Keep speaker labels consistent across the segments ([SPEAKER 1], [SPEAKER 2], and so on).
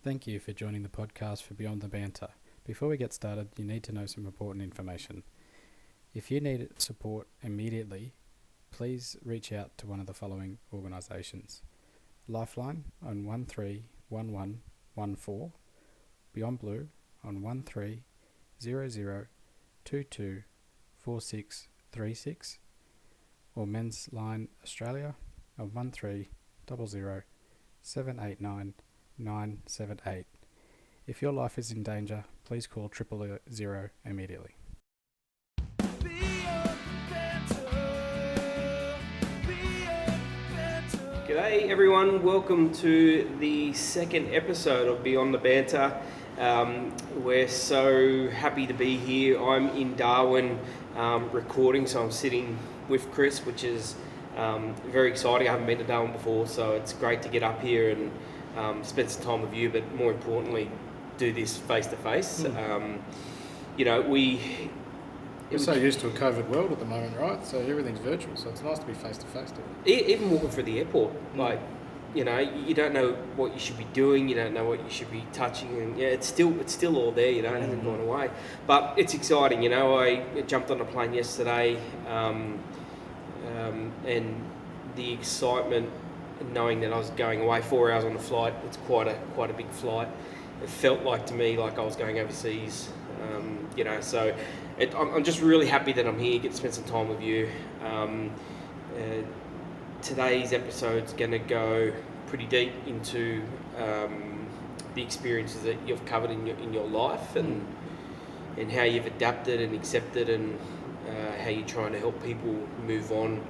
[SPEAKER 1] Thank you for joining the podcast for Beyond the Banter. Before we get started, you need to know some important information. If you need support immediately, please reach out to one of the following organisations. Lifeline on 131114, Beyond Blue on 1300224636, or Men's Line Australia on 1300789978. If your life is in danger, please call 000 immediately.
[SPEAKER 2] G'day everyone, welcome to the second episode of Beyond the Banter. We're so happy to be here. I'm in Darwin recording, so I'm sitting with Qirx, which is very exciting. I haven't been to Darwin before, so it's great to get up here and spend some time with you, but more importantly, do this face to face.
[SPEAKER 3] We're so used to a COVID world at the moment, right? So everything's virtual, so it's nice to be face to face.
[SPEAKER 2] Even walking through the airport, you don't know what you should be doing, you don't know what you should be touching, and it's still all there, it hasn't gone away. But it's exciting, I jumped on a plane yesterday, and the excitement, knowing that I was going away 4 hours on the flight. It's quite a big flight. It felt like to me like I was going overseas, so I'm just really happy that I'm here, get to spend some time with you. Today's episode's going to go pretty deep into the experiences that you've covered in your life and how you've adapted and accepted, and how you're trying to help people move on,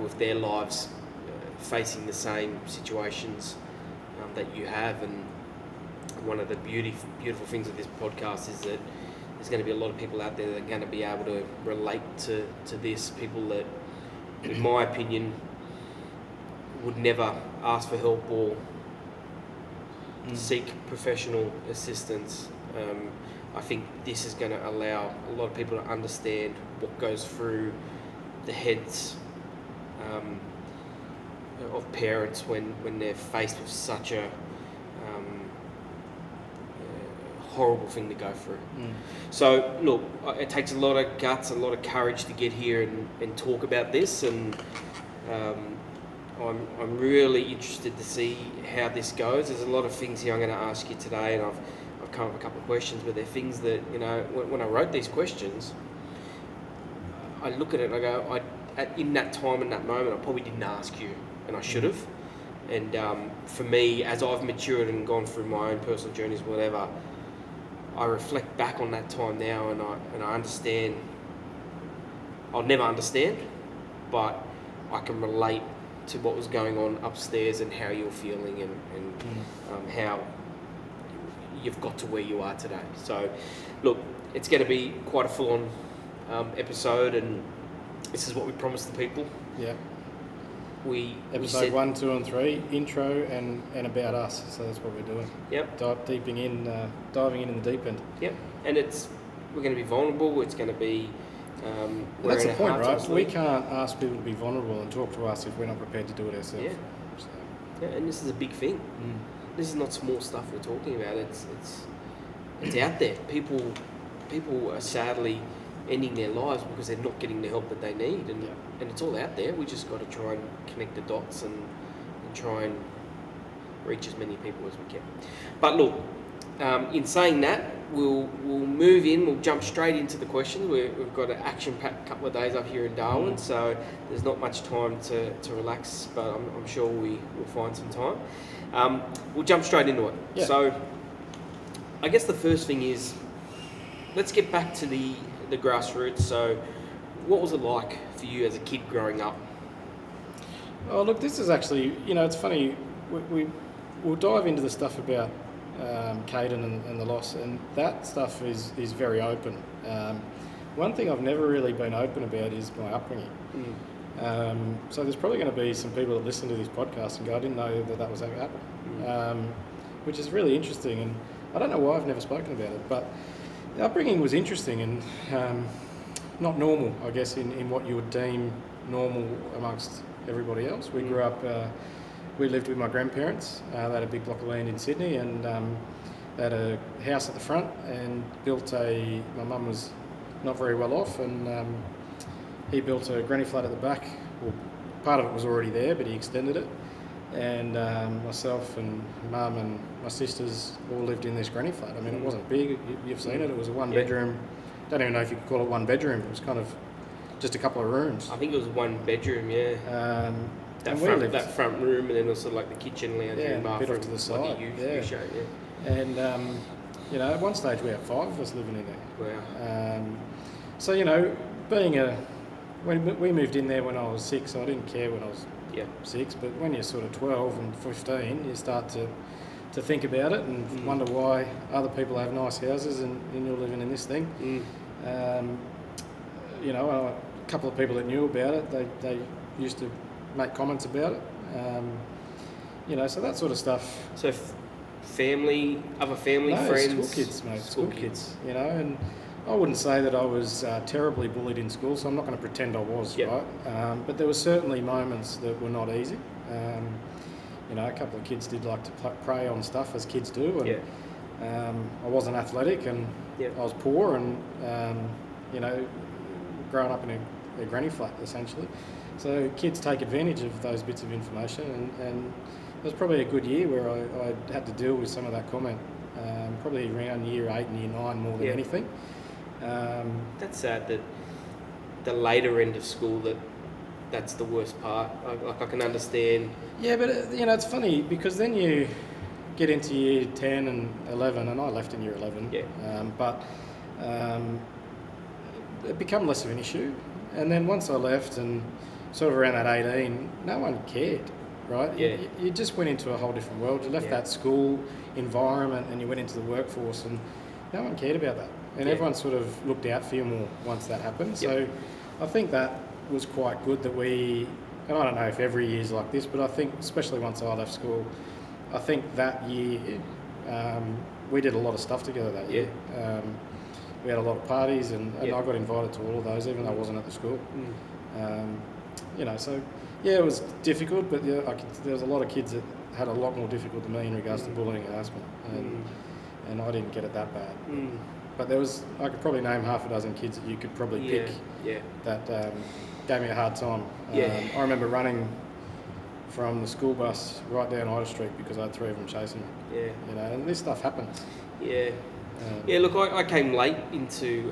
[SPEAKER 2] with their lives facing the same situations that you have. And one of the beautiful things of this podcast is that there's going to be a lot of people out there that are going to be able to relate to this, people that, in my opinion, would never ask for help or seek professional assistance. I think this is going to allow a lot of people to understand what goes through the heads of parents when they're faced with such a horrible thing to go through. So look, it takes a lot of guts, a lot of courage to get here and talk about this, and I'm really interested to see how this goes. There's a lot of things here I'm going to ask you today, and I've come up with a couple of questions, but they're things that, when I wrote these questions, I look at it and I go, in that time, in that moment, I probably didn't ask you, and I should have. And for me, as I've matured and gone through my own personal journeys, whatever, I reflect back on that time now, and I understand. I'll never understand, but I can relate to what was going on upstairs and how you're feeling, and how you've got to where you are today. So, look, it's going to be quite a full-on episode, and this is what we promised the people.
[SPEAKER 3] Yeah.
[SPEAKER 2] Episode
[SPEAKER 3] 1, 2, and 3, intro and about us. So that's what we're doing.
[SPEAKER 2] Yep.
[SPEAKER 3] Diving in the deep end.
[SPEAKER 2] Yep. And we're going to be vulnerable. It's going to be.
[SPEAKER 3] That's the point, right? We can't ask people to be vulnerable and talk to us if we're not prepared to do it ourselves.
[SPEAKER 2] Yeah.
[SPEAKER 3] So.
[SPEAKER 2] Yeah, and this is a big thing. This is not small stuff we're talking about. It's out there. People are sadly ending their lives because they're not getting the help that they need, and it's all out there. We just got to try and connect the dots and try and reach as many people as we can. But look, in saying that, we'll move in. We'll jump straight into the questions. We've got an action-packed couple of days up here in Darwin, so there's not much time to relax, but I'm sure we'll find some time. We'll jump straight into it.
[SPEAKER 3] Yeah.
[SPEAKER 2] So I guess the first thing is, let's get back to the grassroots. So what was it like for you as a kid growing up?
[SPEAKER 3] Oh, look, this is actually, it's funny. We'll dive into the stuff about Caden and the loss, and that stuff is very open. One thing I've never really been open about is my upbringing. So there's probably going to be some people that listen to this podcast and go, I didn't know that was going to happen, which is really interesting, and I don't know why I've never spoken about it, but the upbringing was interesting and not normal, I guess, in what you would deem normal amongst everybody else. We grew up we lived with my grandparents. They had a big block of land in Sydney, and they had a house at the front and my mum was not very well off, and he built a granny flat at the back. Well, part of it was already there, but he extended it. And myself and mum and my sisters all lived in this granny flat. I mean, it wasn't big. You've seen it. It was a one-bedroom. Don't even know if you could call it one bedroom. It was kind of just a couple of rooms.
[SPEAKER 2] I think it was one bedroom, yeah. That front room, and then also like the kitchen, lounge, and bathroom,
[SPEAKER 3] a bit off to the side.
[SPEAKER 2] Like you showed, yeah.
[SPEAKER 3] And at one stage we had 5 of us living in there.
[SPEAKER 2] Wow.
[SPEAKER 3] So when we moved in there when I was 6, so I didn't care when I was 6. But when you're sort of 12 and 15, you start to think about it and wonder why other people have nice houses and you're living in this thing. A couple of people that knew about it, they used to make comments about it. So that sort of stuff.
[SPEAKER 2] So other family, friends?
[SPEAKER 3] School kids, mate. School kids, and I wouldn't say that I was terribly bullied in school, so I'm not going to pretend I was, right? But there were certainly moments that were not easy. A couple of kids did like to prey on stuff, as kids do, and I wasn't athletic, and I was poor, and growing up in a granny flat, essentially. So kids take advantage of those bits of information, and it was probably a good year where I had to deal with some of that comment, probably around year 8 and year 9 more than anything.
[SPEAKER 2] That's sad that the later end of school, that's the worst part. I can understand. Yeah,
[SPEAKER 3] but it's funny because then you get into year 10 and 11, and I left in year 11.
[SPEAKER 2] Yeah.
[SPEAKER 3] But it became less of an issue, and then once I left and sort of around that 18, no one cared, right?
[SPEAKER 2] Yeah.
[SPEAKER 3] You just went into a whole different world. You left that school environment and you went into the workforce, and no one cared about that. And everyone sort of looked out for you more once that happened. So I think that was quite good that and I don't know if every year is like this, but I think especially once I left school, I think that year we did a lot of stuff together that year. We had a lot of parties, and I got invited to all of those, even though I wasn't at the school. It was difficult, but there was a lot of kids that had a lot more difficult than me in regards to bullying and harassment, and I didn't get it that bad. But I could probably name half a dozen kids that you could probably pick that gave me a hard time. I remember running from the school bus right down Ida Street because I had 3 of them chasing me. And this stuff happens.
[SPEAKER 2] Look, I came late into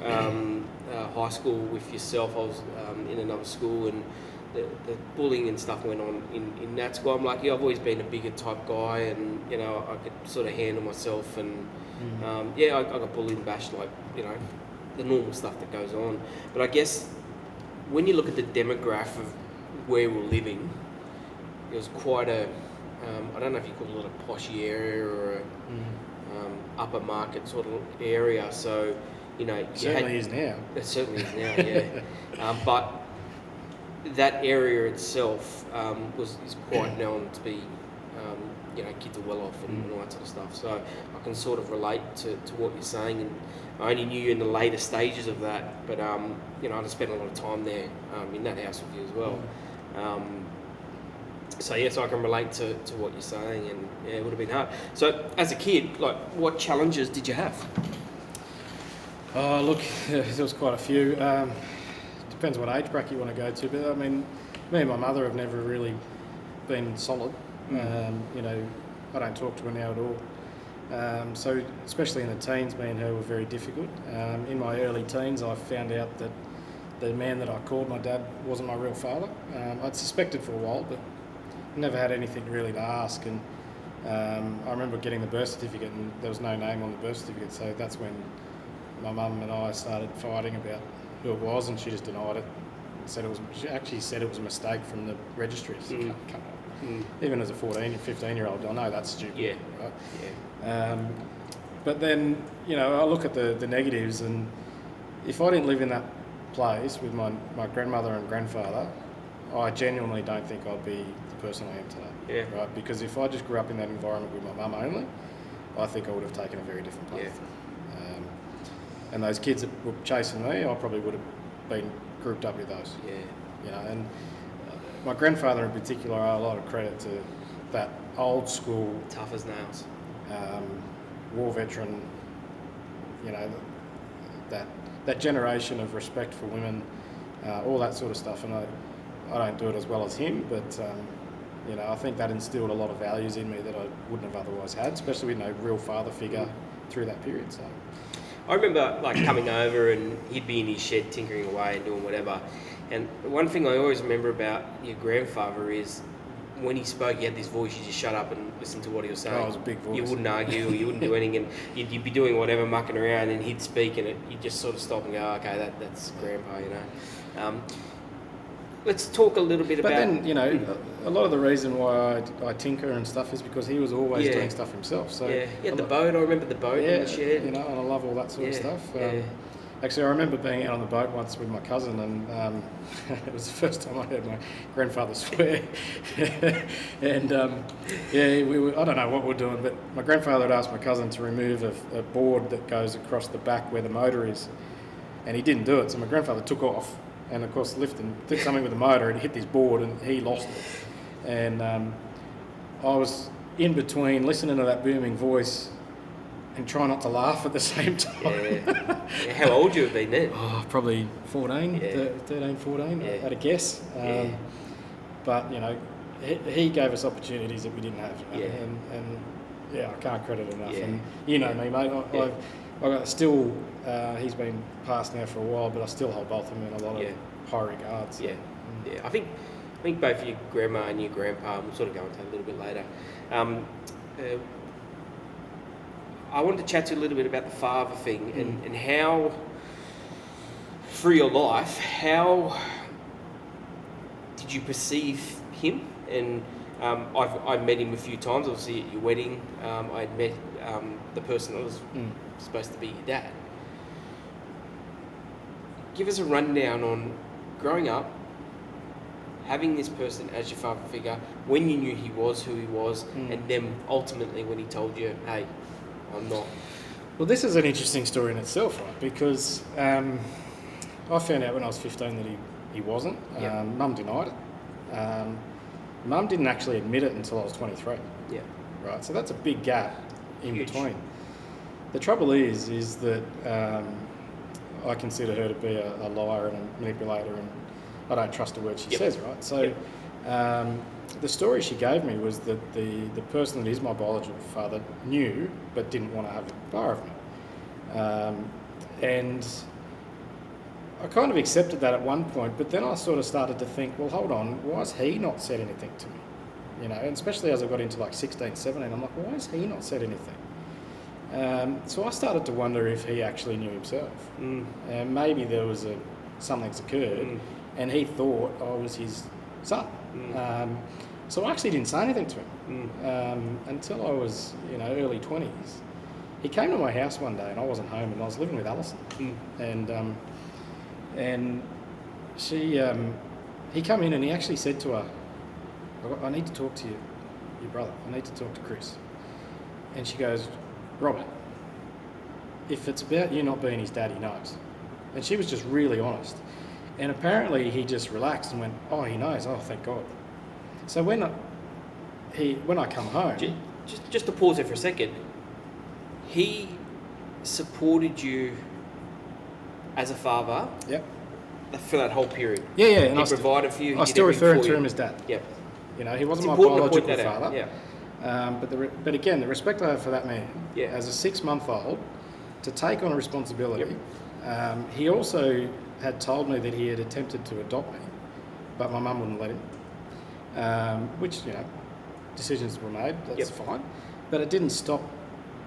[SPEAKER 2] high school with yourself. I was in another school, and the bullying and stuff went on in that school. I'm lucky. I've always been a bigger type guy, and I could sort of handle myself. And I got bullied and bashed, like the normal stuff that goes on. But I guess when you look at the demographic of where we're living, it was quite a I don't know if you call it a poshy area or a upper market sort of area. So
[SPEAKER 3] it certainly is now.
[SPEAKER 2] It certainly is now, but that area itself is quite known to be, kids are well off and all that sort of stuff. So I can sort of relate to what you're saying, and I only knew you in the later stages of that, but I just spent a lot of time there in that house with you as well. So I can relate to what you're saying, and it would have been hard. So as a kid, like, what challenges did you have?
[SPEAKER 3] Oh, look, there was quite a few. Depends what age bracket you want to go to, but I mean, me and my mother have never really been solid. I don't talk to her now at all. So especially in the teens, me and her were very difficult. In my early teens, I found out that the man that I called my dad wasn't my real father. I'd suspected for a while, but never had anything really to ask. And I remember getting the birth certificate, and there was no name on the birth certificate, so that's when my mum and I started fighting about who it was, and she just denied it. She actually said it was a mistake from the registry. So come on. Even as a 14 or 15-year-old, I know that's stupid, right? But then, I look at the negatives, and if I didn't live in that place with my grandmother and grandfather, I genuinely don't think I'd be the person I am today. Right? Because if I just grew up in that environment with my mum only, I think I would have taken a very different path. And those kids that were chasing me, I probably would have been grouped up with those. And my grandfather in particular, I owe a lot of credit that old school
[SPEAKER 2] Tough as nails.
[SPEAKER 3] war veteran, you know, that generation of respect for women, all that sort of stuff. And I don't do it as well as him, but you know, I think that instilled a lot of values in me that I wouldn't have otherwise had, especially with no real father figure through that period. So
[SPEAKER 2] I remember like coming over and he'd be in his shed tinkering away and doing whatever. And one thing I always remember about your grandfather is when he spoke, he had this voice, you just shut up and listen to what he was saying.
[SPEAKER 3] it was a big voice.
[SPEAKER 2] You wouldn't argue, you wouldn't do anything, and you'd be doing whatever, mucking around, and he'd speak, and you'd just sort of stop and go, okay, that's Grandpa, you know. Let's talk a little bit about...
[SPEAKER 3] But then, you know, a lot of the reason why I tinker and stuff is because he was always doing stuff himself. So
[SPEAKER 2] yeah, he had the boat, I remember the boat in the shed.
[SPEAKER 3] You know, and I love all that sort of stuff. Actually, I remember being out on the boat once with my cousin, and it was the first time I heard my grandfather swear. And I don't know what we're doing, but my grandfather had asked my cousin to remove a board that goes across the back where the motor is, and he didn't do it. So my grandfather took off, and of course did something with the motor, and hit this board, and he lost it. And I was in between listening to that booming voice and try not to laugh at the same time.
[SPEAKER 2] Yeah. How old you have been then?
[SPEAKER 3] Oh, probably 14, 13, 14, at a guess. But, you know, he gave us opportunities that we didn't have. You know? And I can't credit enough.
[SPEAKER 2] Yeah.
[SPEAKER 3] And you know me, mate, I've still, he's been passed now for a while, but I still hold both of them in a lot of high regards. So.
[SPEAKER 2] Yeah. I think both your grandma and your grandpa, we'll sort of go into that a little bit later. I wanted to chat to you a little bit about the father thing and how, through your life, how did you perceive him? And I've met him a few times, obviously at your wedding. I'd met the person that was supposed to be your dad. Give us a rundown on growing up, having this person as your father figure, when you knew he was who he was, and then ultimately when he told you, hey, I'm not.
[SPEAKER 3] Well, this is an interesting story in itself, right? Because I found out when I was 15 that he wasn't. Mum denied it. Mum didn't actually admit it until I was 23.
[SPEAKER 2] Yeah.
[SPEAKER 3] Right, so that's a big gap in between. The trouble is that I consider her to be a liar and a manipulator, and I don't trust a word she says, right? So the story she gave me was that the person that is my biological father knew but didn't want to have a bar of me. And I kind of accepted that at one point, but then I sort of started to think, well, hold on, why has he not said anything to me? You know, and especially as I got into like 16, 17, I'm like, why has he not said anything? So I started to wonder if he actually knew himself. And maybe there was something's occurred and he thought I was his son. So I actually didn't say anything to him until I was, early 20s. He came to my house one day and I wasn't home and I was living with Alison. And she, he came in and he actually said to her, I need to talk to your brother. I need to talk to Chris. And she goes, Robert, if it's about you not being his dad, he knows. And she was just really honest. And apparently he just relaxed and went, oh, he knows. Oh, thank God. So when I come home...
[SPEAKER 2] Just to pause there for a second, he supported you as a father.
[SPEAKER 3] Yep.
[SPEAKER 2] For that whole period.
[SPEAKER 3] Yeah. And
[SPEAKER 2] he provided for you.
[SPEAKER 3] I still refer to him as dad.
[SPEAKER 2] Yep.
[SPEAKER 3] He wasn't my biological father.
[SPEAKER 2] Out. Yeah.
[SPEAKER 3] But again, the respect I have for that man, as a 6-month-old, to take on a responsibility. Yep. He also had told me that he had attempted to adopt me, but my mum wouldn't let him. Which, decisions were made. That's fine. But it didn't stop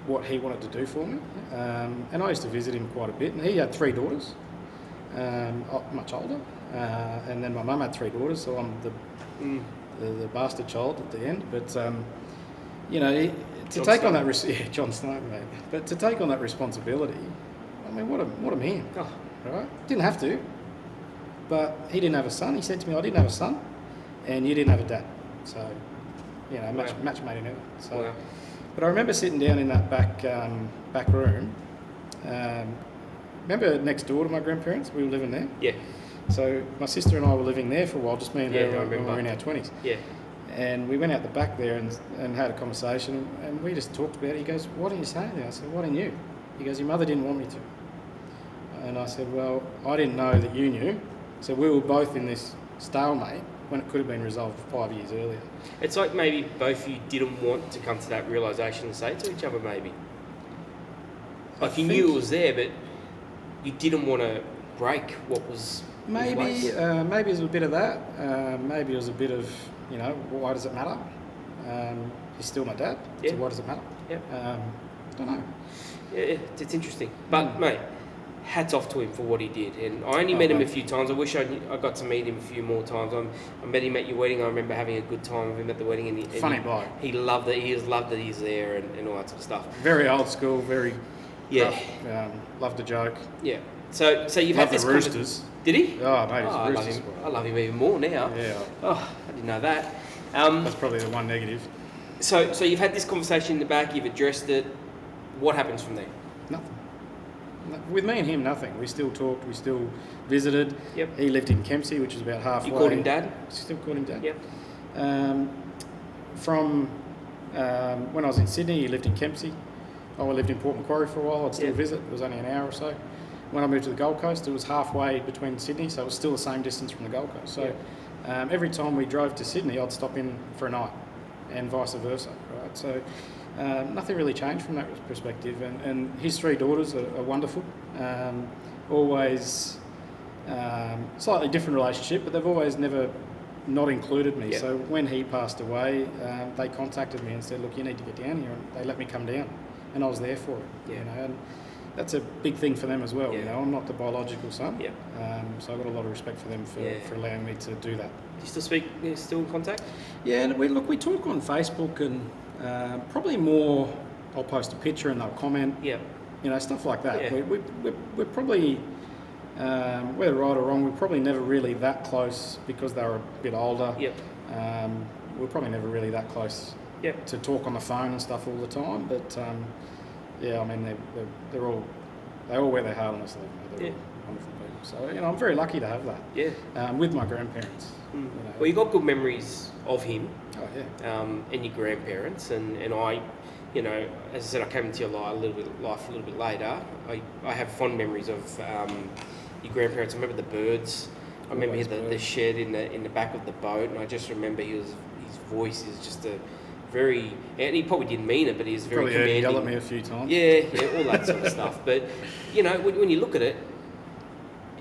[SPEAKER 3] what he wanted to do for me. And I used to visit him quite a bit. And he had 3 daughters, much older. And then my mum had 3 daughters, so I'm the bastard child at the end. But to take on that John Snow, mate. But to take on that responsibility, I mean, what a man, right? Didn't have to, but he didn't have a son. He said to me, "I didn't have a son, and you didn't have a dad." So, match made in heaven. So, but I remember sitting down in that back room. Remember next door to my grandparents, we were living there.
[SPEAKER 2] Yeah.
[SPEAKER 3] So my sister and I were living there for a while, just me and her when we were in our 20s.
[SPEAKER 2] Yeah.
[SPEAKER 3] And we went out the back there and had a conversation, and we just talked about it. He goes, "Why didn't you say anything?" I said, "Why didn't you?" He goes, "Your mother didn't want me to." And I said, "Well, I didn't know that you knew." So we were both in this stalemate when it could have been resolved 5 years earlier.
[SPEAKER 2] It's like maybe both of you didn't want to come to that realisation and say it to each other, maybe. Like you knew it was there, but you didn't want to break what was in place.
[SPEAKER 3] Maybe it was a bit of that. Maybe it was a bit of, why does it matter? He's still my dad, so why does it matter?
[SPEAKER 2] Yeah.
[SPEAKER 3] I don't know.
[SPEAKER 2] Yeah, it's interesting. But, mate, hats off to him for what he did. And I only met him a few times. I wish I got to meet him a few more times. I met him at your wedding. I remember having a good time with him at the wedding. And
[SPEAKER 3] Funny bloke.
[SPEAKER 2] He loved it. He loved that he's there and all that sort of stuff.
[SPEAKER 3] Very old school, very
[SPEAKER 2] rough.
[SPEAKER 3] Loved a joke.
[SPEAKER 2] Yeah. So you've had this
[SPEAKER 3] Roosters.
[SPEAKER 2] Did he?
[SPEAKER 3] Oh, mate,
[SPEAKER 2] I love him. I love him even more now.
[SPEAKER 3] Yeah.
[SPEAKER 2] Oh, I didn't know that.
[SPEAKER 3] That's probably the one negative.
[SPEAKER 2] So you've had this conversation in the back. You've addressed it. What happens from there?
[SPEAKER 3] Nothing. With me and him, nothing. We still talked. We still visited.
[SPEAKER 2] Yep.
[SPEAKER 3] He lived in Kempsey, which is about halfway.
[SPEAKER 2] You called him Dad?
[SPEAKER 3] Still called him Dad.
[SPEAKER 2] Yep.
[SPEAKER 3] From when I was in Sydney, he lived in Kempsey. I lived in Port Macquarie for a while. I'd still visit. It was only an hour or so. When I moved to the Gold Coast, it was halfway between Sydney, so it was still the same distance from the Gold Coast. So every time we drove to Sydney, I'd stop in for a night, and vice versa. Right. So nothing really changed from that perspective. And his three daughters are wonderful. Always slightly different relationship, but they've always never not included me. So when he passed away, they contacted me and said, "Look, you need to get down here," and they let me come down, and I was there for it. And that's a big thing for them as well. I'm not the biological son. So I've got a lot of respect for them for allowing me to do that.
[SPEAKER 2] Do you still speak? Still in contact?
[SPEAKER 3] Yeah, we talk on Facebook, and probably more. I'll post a picture and they'll comment. Stuff like that. We're probably, whether right or wrong, we're probably never really that close because they were a bit older. We're probably never really that close to talk on the phone and stuff all the time. But I mean, they all wear their heart on their sleeve. They're all wonderful people. So I'm very lucky to have that. With my grandparents.
[SPEAKER 2] Well, you got good memories of him.
[SPEAKER 3] Oh yeah.
[SPEAKER 2] And your grandparents, and I. As I said, I came into your life a little bit later. I have fond memories of your grandparents. I remember the birds. I remember the shed in the back of the boat, and I just remember his voice is just a very, and he probably didn't mean it, but he was very
[SPEAKER 3] commanding.
[SPEAKER 2] Probably
[SPEAKER 3] yell at me a few times.
[SPEAKER 2] Yeah, all that sort of stuff. But when you look at it,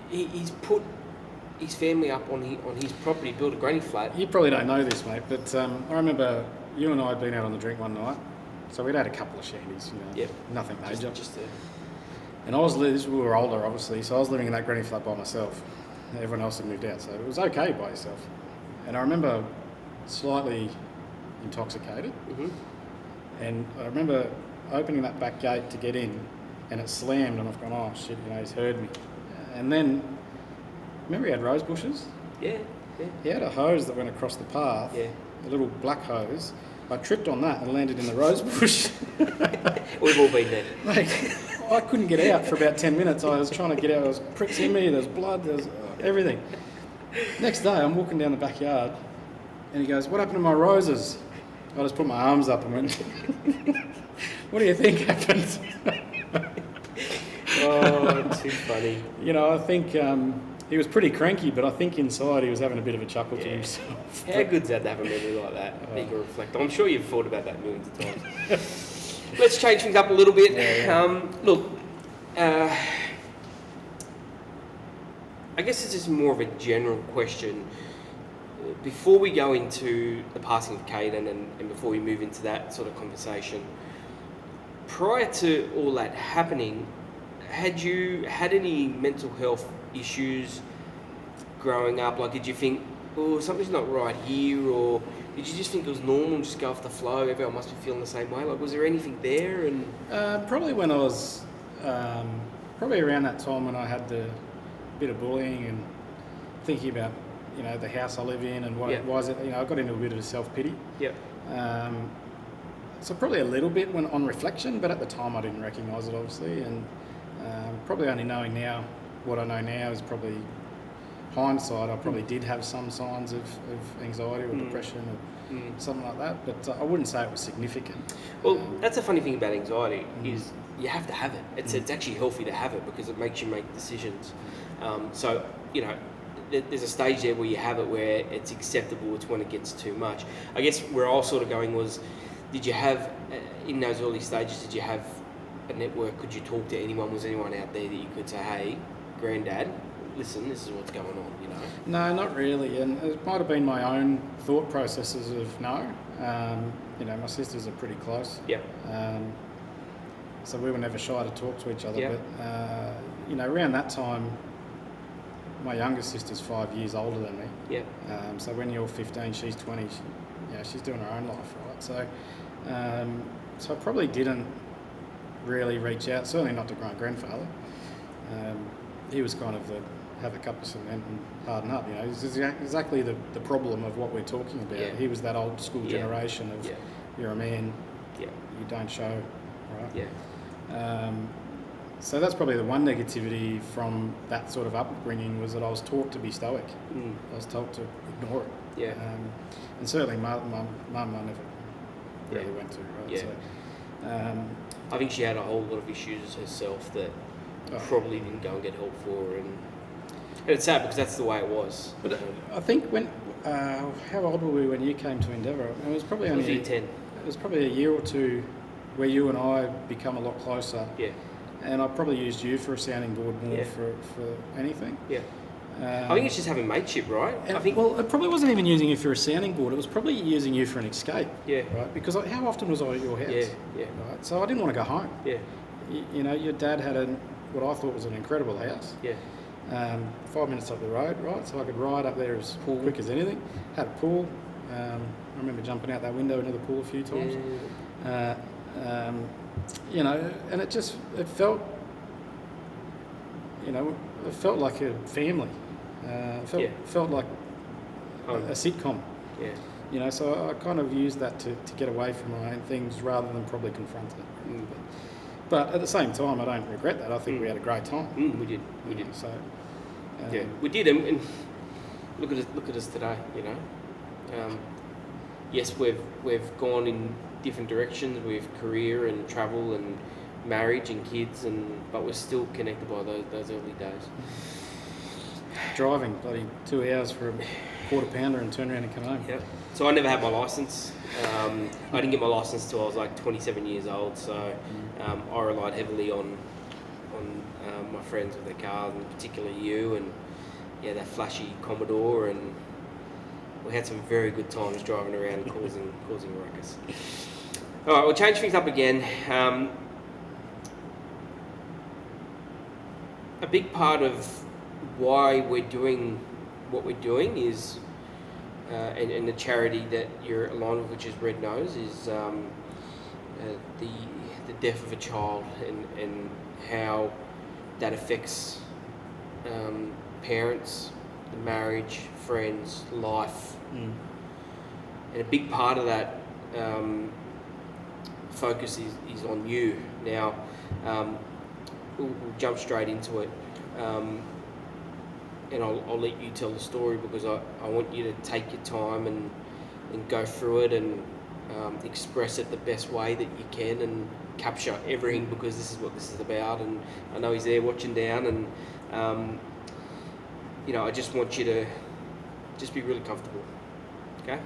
[SPEAKER 2] he's put his family up on his property, built a granny flat.
[SPEAKER 3] You probably don't know this, mate, but I remember you and I had been out on the drink one night. So we'd had a couple of shandies, nothing major. And we were older, obviously, so I was living in that granny flat by myself. Everyone else had moved out, so it was okay by yourself. And I remember slightly intoxicated, and I remember opening that back gate to get in, and it slammed, and I've gone, oh shit, he's heard me. And then, remember he had rose bushes?
[SPEAKER 2] Yeah.
[SPEAKER 3] He had a hose that went across the path, a little black hose. I tripped on that and landed in the rose bush.
[SPEAKER 2] We've all been there.
[SPEAKER 3] Mate, I couldn't get out for about 10 minutes. I was trying to get out. There was pricks in me, there was blood, there was everything. Next day, I'm walking down the backyard, and he goes, "What happened to my roses?" I just put my arms up and went, "What do you think happened?"
[SPEAKER 2] Oh, too funny.
[SPEAKER 3] I think he was pretty cranky, but I think inside he was having a bit of a chuckle to himself.
[SPEAKER 2] How good's that to have a memory like that you can reflect on? I'm sure you've thought about that millions of times. Let's change things up a little bit. Look, I guess this is more of a general question. Before we go into the passing of Caden and before we move into that sort of conversation, prior to all that happening, had you had any mental health issues growing up? Like, did you think, oh, something's not right here, or did you just think it was normal and just go off the flow, everyone must be feeling the same way? Like, was there anything there? And
[SPEAKER 3] probably when I was probably around that time when I had the bit of bullying and thinking about the house I live in and why is it, I got into a bit of a self-pity. So probably a little bit when on reflection, but at the time I didn't recognise it, obviously, and probably only knowing now what I know now is probably hindsight, I probably did have some signs of anxiety or depression or something like that, but I wouldn't say it was significant.
[SPEAKER 2] Well, that's a funny thing about anxiety is you have to have it. It's actually healthy to have it because it makes you make decisions. So, you know, there's a stage there where you have it where it's acceptable. It's when it gets too much. I guess where I was sort of going was, did you have, in those early stages, did you have a network? Could you talk to anyone? Was anyone out there that you could say, hey, Granddad, listen, this is what's going on, you know?
[SPEAKER 3] No, not really, and it might have been my own thought processes of no. You know, my sisters are pretty close.
[SPEAKER 2] Yeah.
[SPEAKER 3] So we were never shy to talk to each other,
[SPEAKER 2] Yeah.
[SPEAKER 3] but, you know, around that time, my youngest sister's 5 years older than me.
[SPEAKER 2] Yeah.
[SPEAKER 3] So when you're 15, she's 20, she's doing her own life, right? So, so I probably didn't really reach out, certainly not to my grandfather. He was kind of have a cup of cement and harden up, you know. It's exactly the problem of what we're talking about.
[SPEAKER 2] Yeah.
[SPEAKER 3] He was that old school generation of you're a man, you don't show, right?
[SPEAKER 2] Yeah.
[SPEAKER 3] So that's probably the one negativity from that sort of upbringing, was that I was taught to be stoic. I was told to ignore it.
[SPEAKER 2] Yeah.
[SPEAKER 3] And certainly mum I never really went to, right?
[SPEAKER 2] Yeah.
[SPEAKER 3] So,
[SPEAKER 2] I think she had a whole lot of issues herself that probably didn't go and get help for, and it's sad because that's the way it was.
[SPEAKER 3] But I think when how old were we when you came to Endeavour? It was probably only
[SPEAKER 2] 10.
[SPEAKER 3] It was probably a year or two where you and I become a lot closer.
[SPEAKER 2] Yeah.
[SPEAKER 3] And I probably used you for a sounding board more for anything.
[SPEAKER 2] Yeah. I think it's just having mateship, right?
[SPEAKER 3] And
[SPEAKER 2] I think.
[SPEAKER 3] Well, it probably wasn't even using you for a sounding board. It was probably using you for an escape.
[SPEAKER 2] Yeah.
[SPEAKER 3] Right. Because how often was I at your house?
[SPEAKER 2] Yeah. Yeah.
[SPEAKER 3] Right. So I didn't want to go home.
[SPEAKER 2] Yeah.
[SPEAKER 3] You know, your dad had what I thought was an incredible house.
[SPEAKER 2] Yeah.
[SPEAKER 3] 5 minutes up the road, right? So I could ride up there as quick as anything. Had a pool. I remember jumping out that window into the pool a few times.
[SPEAKER 2] Yeah.
[SPEAKER 3] You know, and it felt, you know, it felt like a family. Felt like a sitcom.
[SPEAKER 2] Yeah.
[SPEAKER 3] You know, so I kind of used that to get away from my own things rather than probably confront it. But at the same time, I don't regret that. I think we had a great time.
[SPEAKER 2] We did.
[SPEAKER 3] So.
[SPEAKER 2] Yeah, we did, and look at us today. You know, yes, we've gone in different directions with career and travel and marriage and kids, but we're still connected by those early days.
[SPEAKER 3] Driving bloody 2 hours for a quarter pounder and turn around and come home.
[SPEAKER 2] Yeah. So I never had my license. I didn't get my license till I was like 27 years old. So I relied heavily on my friends with their cars, and particularly you, and that flashy Commodore, and we had some very good times driving around and causing ruckus. All right, we'll change things up again. A big part of why we're doing what we're doing is, and the charity that you're aligned with, which is Red Nose, is the death of a child and how that affects parents, marriage, friends, life. And a big part of that focus is on you. Now, we'll jump straight into it. And I'll let you tell the story because I want you to take your time and go through it and express it the best way that you can and capture everything, because this is what this is about. And I know he's there watching down, and I just want you to just be really comfortable. Okay?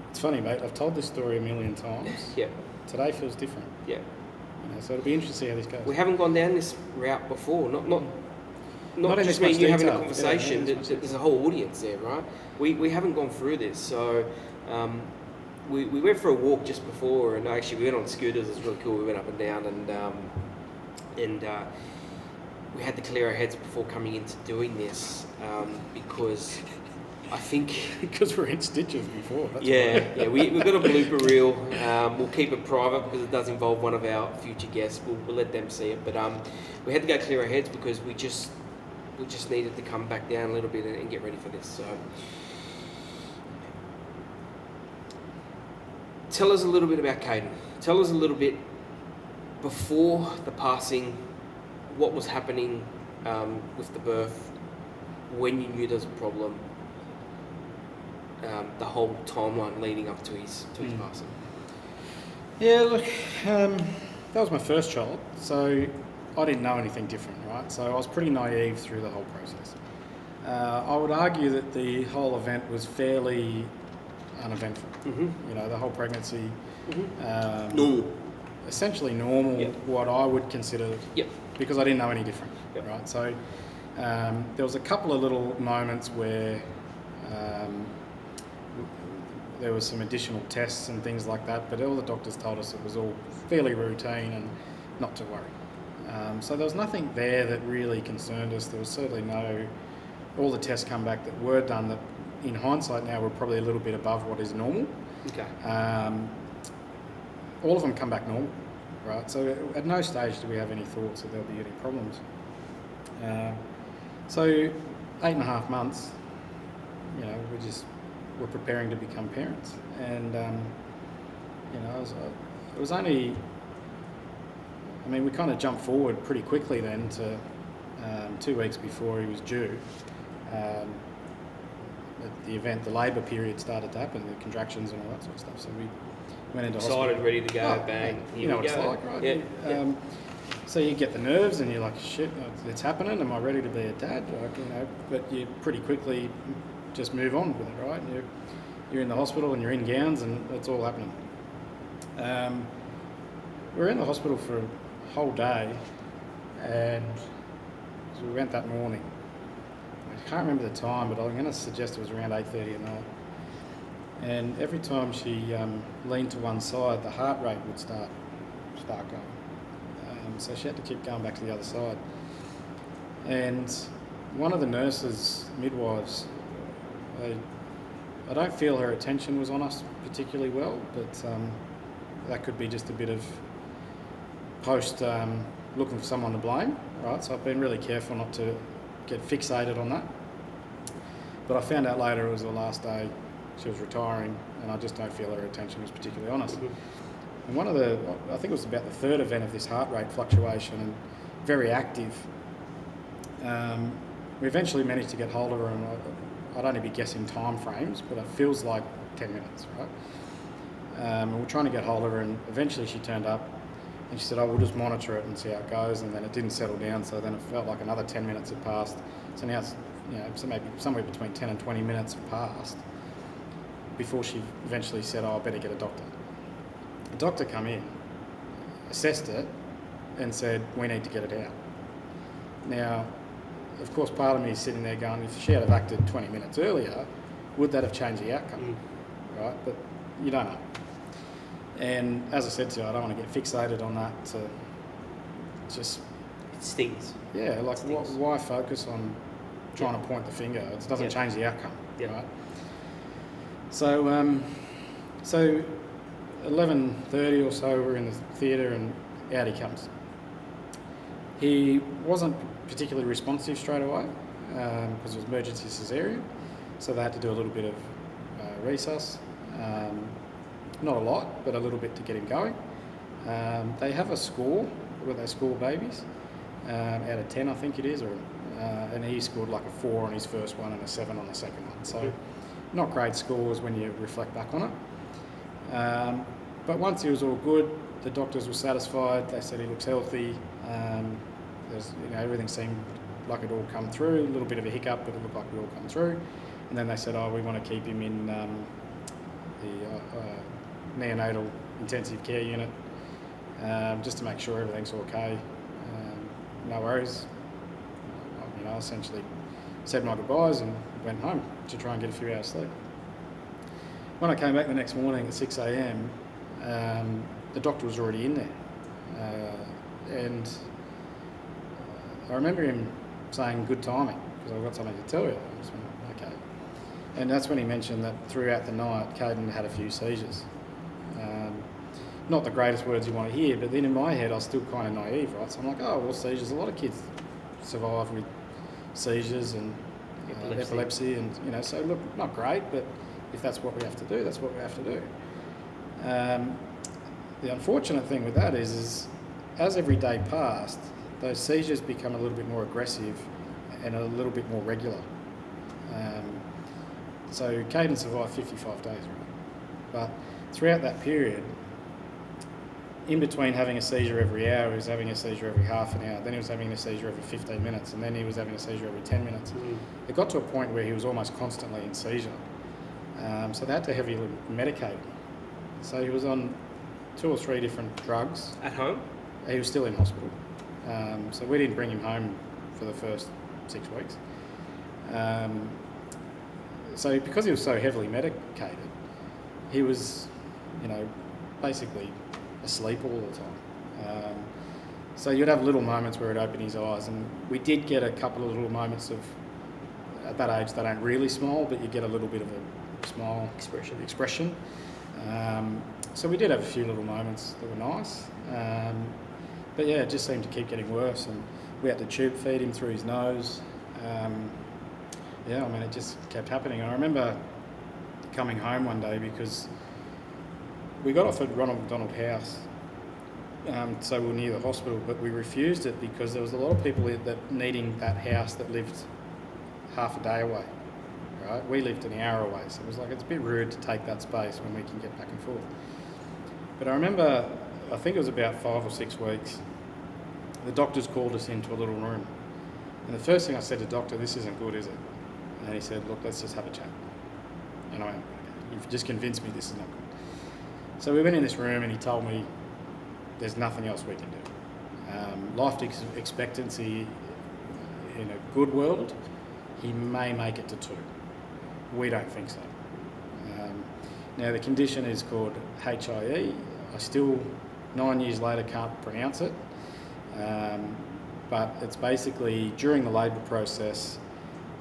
[SPEAKER 3] It's funny, mate. I've told this story a million times.
[SPEAKER 2] Yeah.
[SPEAKER 3] Today feels different.
[SPEAKER 2] Yeah.
[SPEAKER 3] So it'll be interesting to see how this goes.
[SPEAKER 2] We haven't gone down this route before. Not
[SPEAKER 3] in
[SPEAKER 2] just
[SPEAKER 3] this
[SPEAKER 2] me and
[SPEAKER 3] much
[SPEAKER 2] you having a
[SPEAKER 3] detail.
[SPEAKER 2] conversation.
[SPEAKER 3] Yeah,
[SPEAKER 2] There's a whole audience there, right? We haven't gone through this. So we went for a walk just before, and actually we went on scooters. It was really cool. We went up and down, and we had to clear our heads before coming into doing this because I think
[SPEAKER 3] because we're in stitches before. That's
[SPEAKER 2] yeah. We've got a blooper reel. We'll keep it private because it does involve one of our future guests. We'll let them see it. But we had to go clear our heads because we just needed to come back down a little bit and get ready for this. So tell us a little bit about Caden. Tell us a little bit before the passing, what was happening, with the birth, when you knew there was a problem, the whole timeline leading up to his passing?
[SPEAKER 3] Yeah, look, that was my first child, so I didn't know anything different, right? So I was pretty naive through the whole process. I would argue that the whole event was fairly uneventful.
[SPEAKER 2] Mm-hmm.
[SPEAKER 3] You know, the whole pregnancy,
[SPEAKER 2] Normal.
[SPEAKER 3] essentially normal,
[SPEAKER 2] Yep.
[SPEAKER 3] what I would consider,
[SPEAKER 2] Yep.
[SPEAKER 3] because I didn't know any different,
[SPEAKER 2] Yep.
[SPEAKER 3] right? So there was a couple of little moments where there was some additional tests and things like that, but all the doctors told us it was all fairly routine and not to worry. So there was nothing there that really concerned us. There was certainly all the tests come back that were done that in hindsight now were probably a little bit above what is normal.
[SPEAKER 2] Okay.
[SPEAKER 3] All of them come back normal, right? So at no stage do we have any thoughts that there'll be any problems. So 8.5 months, you know, we're preparing to become parents, and you know, it was only, I mean, we kind of jumped forward pretty quickly then to 2 weeks before he was due. At the event, the labour period started to happen, the contractions and all that sort of stuff. So we went into
[SPEAKER 2] Excited,
[SPEAKER 3] hospital.
[SPEAKER 2] ready to go,
[SPEAKER 3] Oh,
[SPEAKER 2] bang.
[SPEAKER 3] You
[SPEAKER 2] Here
[SPEAKER 3] know
[SPEAKER 2] we
[SPEAKER 3] what it's
[SPEAKER 2] go.
[SPEAKER 3] like, right?
[SPEAKER 2] Yeah.
[SPEAKER 3] So you get the nerves and you're like, shit, it's happening. Am I ready to be a dad? Like, you know, but you pretty quickly just move on with it, right? You're in the hospital and you're in gowns and it's all happening. We were in the hospital for a whole day, and so we went that morning. I can't remember the time, but I'm going to suggest it was around 8:30 at night. And every time she leaned to one side, the heart rate would start going. So she had to keep going back to the other side. And one of the nurses, midwives, I don't feel her attention was on us particularly well, but that could be just a bit of post looking for someone to blame, right? So I've been really careful not to get fixated on that. But I found out later it was the last day she was retiring, and I just don't feel her attention was particularly on us. And I think it was about the third event of this heart rate fluctuation, and very active. We eventually managed to get hold of her, and I'd only be guessing time frames, but it feels like 10 minutes, right? And we're trying to get hold of her, and eventually she turned up, and she said, we'll just monitor it and see how it goes, and then it didn't settle down, so then it felt like another 10 minutes had passed. So now it's, you know, so maybe somewhere between 10 and 20 minutes have passed before she eventually said, I better get a doctor. The doctor come in, assessed it, and said, we need to get it out. Now, of course, part of me is sitting there going, if she had have acted 20 minutes earlier, would that have changed the outcome? Right? But you don't know. And as I said to you, I don't want to get fixated on that to just...
[SPEAKER 2] It stings.
[SPEAKER 3] Yeah, like why focus on trying to point the finger? It doesn't change the outcome, right? So, so 11:30 or so, we're in the theatre and out he comes. He wasn't particularly responsive straight away because it was emergency caesarean, so they had to do a little bit of resus. Not a lot, but a little bit to get him going. They have a score where they score babies out of 10, I think it is, and he scored like a 4 on his first one and a 7 on the second one. So not great scores when you reflect back on it. But once he was all good, the doctors were satisfied. They said he looks healthy. Everything seemed like it all come through. A little bit of a hiccup, but it looked like it all come through. And then they said, we want to keep him in the neonatal intensive care unit just to make sure everything's okay. No worries. I essentially said my goodbyes and went home to try and get a few hours sleep. When I came back the next morning at 6 a.m, the doctor was already in there. And I remember him saying, good timing, because I've got something to tell you. I just went, okay. And that's when he mentioned that throughout the night, Caden had a few seizures. Not the greatest words you want to hear, but then in my head, I was still kind of naive, right? So I'm like, seizures. A lot of kids survive with seizures and epilepsy and, so look, not great, but if that's what we have to do, that's what we have to do. The unfortunate thing with that is as every day passed, those seizures become a little bit more aggressive and a little bit more regular. So Caden survived 55 days, right? But throughout that period, in between having a seizure every hour, he was having a seizure every half an hour, then he was having a seizure every 15 minutes, and then he was having a seizure every 10 minutes. It got to a point where he was almost constantly in seizure. So they had to heavily medicate him. So he was on 2 or 3 different drugs.
[SPEAKER 2] At home?
[SPEAKER 3] He was still in hospital. So we didn't bring him home for the first 6 weeks. So because he was so heavily medicated, he was, basically asleep all the time. So you'd have little moments where he'd open his eyes, and we did get a couple of little moments of, at that age they don't really smile, but you get a little bit of a smile expression. So we did have a few little moments that were nice. But yeah, it just seemed to keep getting worse, and we had to tube feed him through his nose. It just kept happening. I remember coming home one day because we got off at Ronald McDonald House, so we were near the hospital, but we refused it because there was a lot of people that needing that house that lived half a day away. Right? We lived an hour away, so it was like it's a bit rude to take that space when we can get back and forth. But I remember, I think it was about 5 or 6 weeks, the doctors called us into a little room. And the first thing I said to the doctor, "This isn't good, is it?" And he said, "Look, let's just have a chat." And I went, "You've just convinced me this is not good." So we went in this room and he told me there's nothing else we can do. Life expectancy in a good world, he may make it to 2. We don't think so. Now the condition is called HIE. I still, 9 years later, can't pronounce it. But it's basically during the labour process,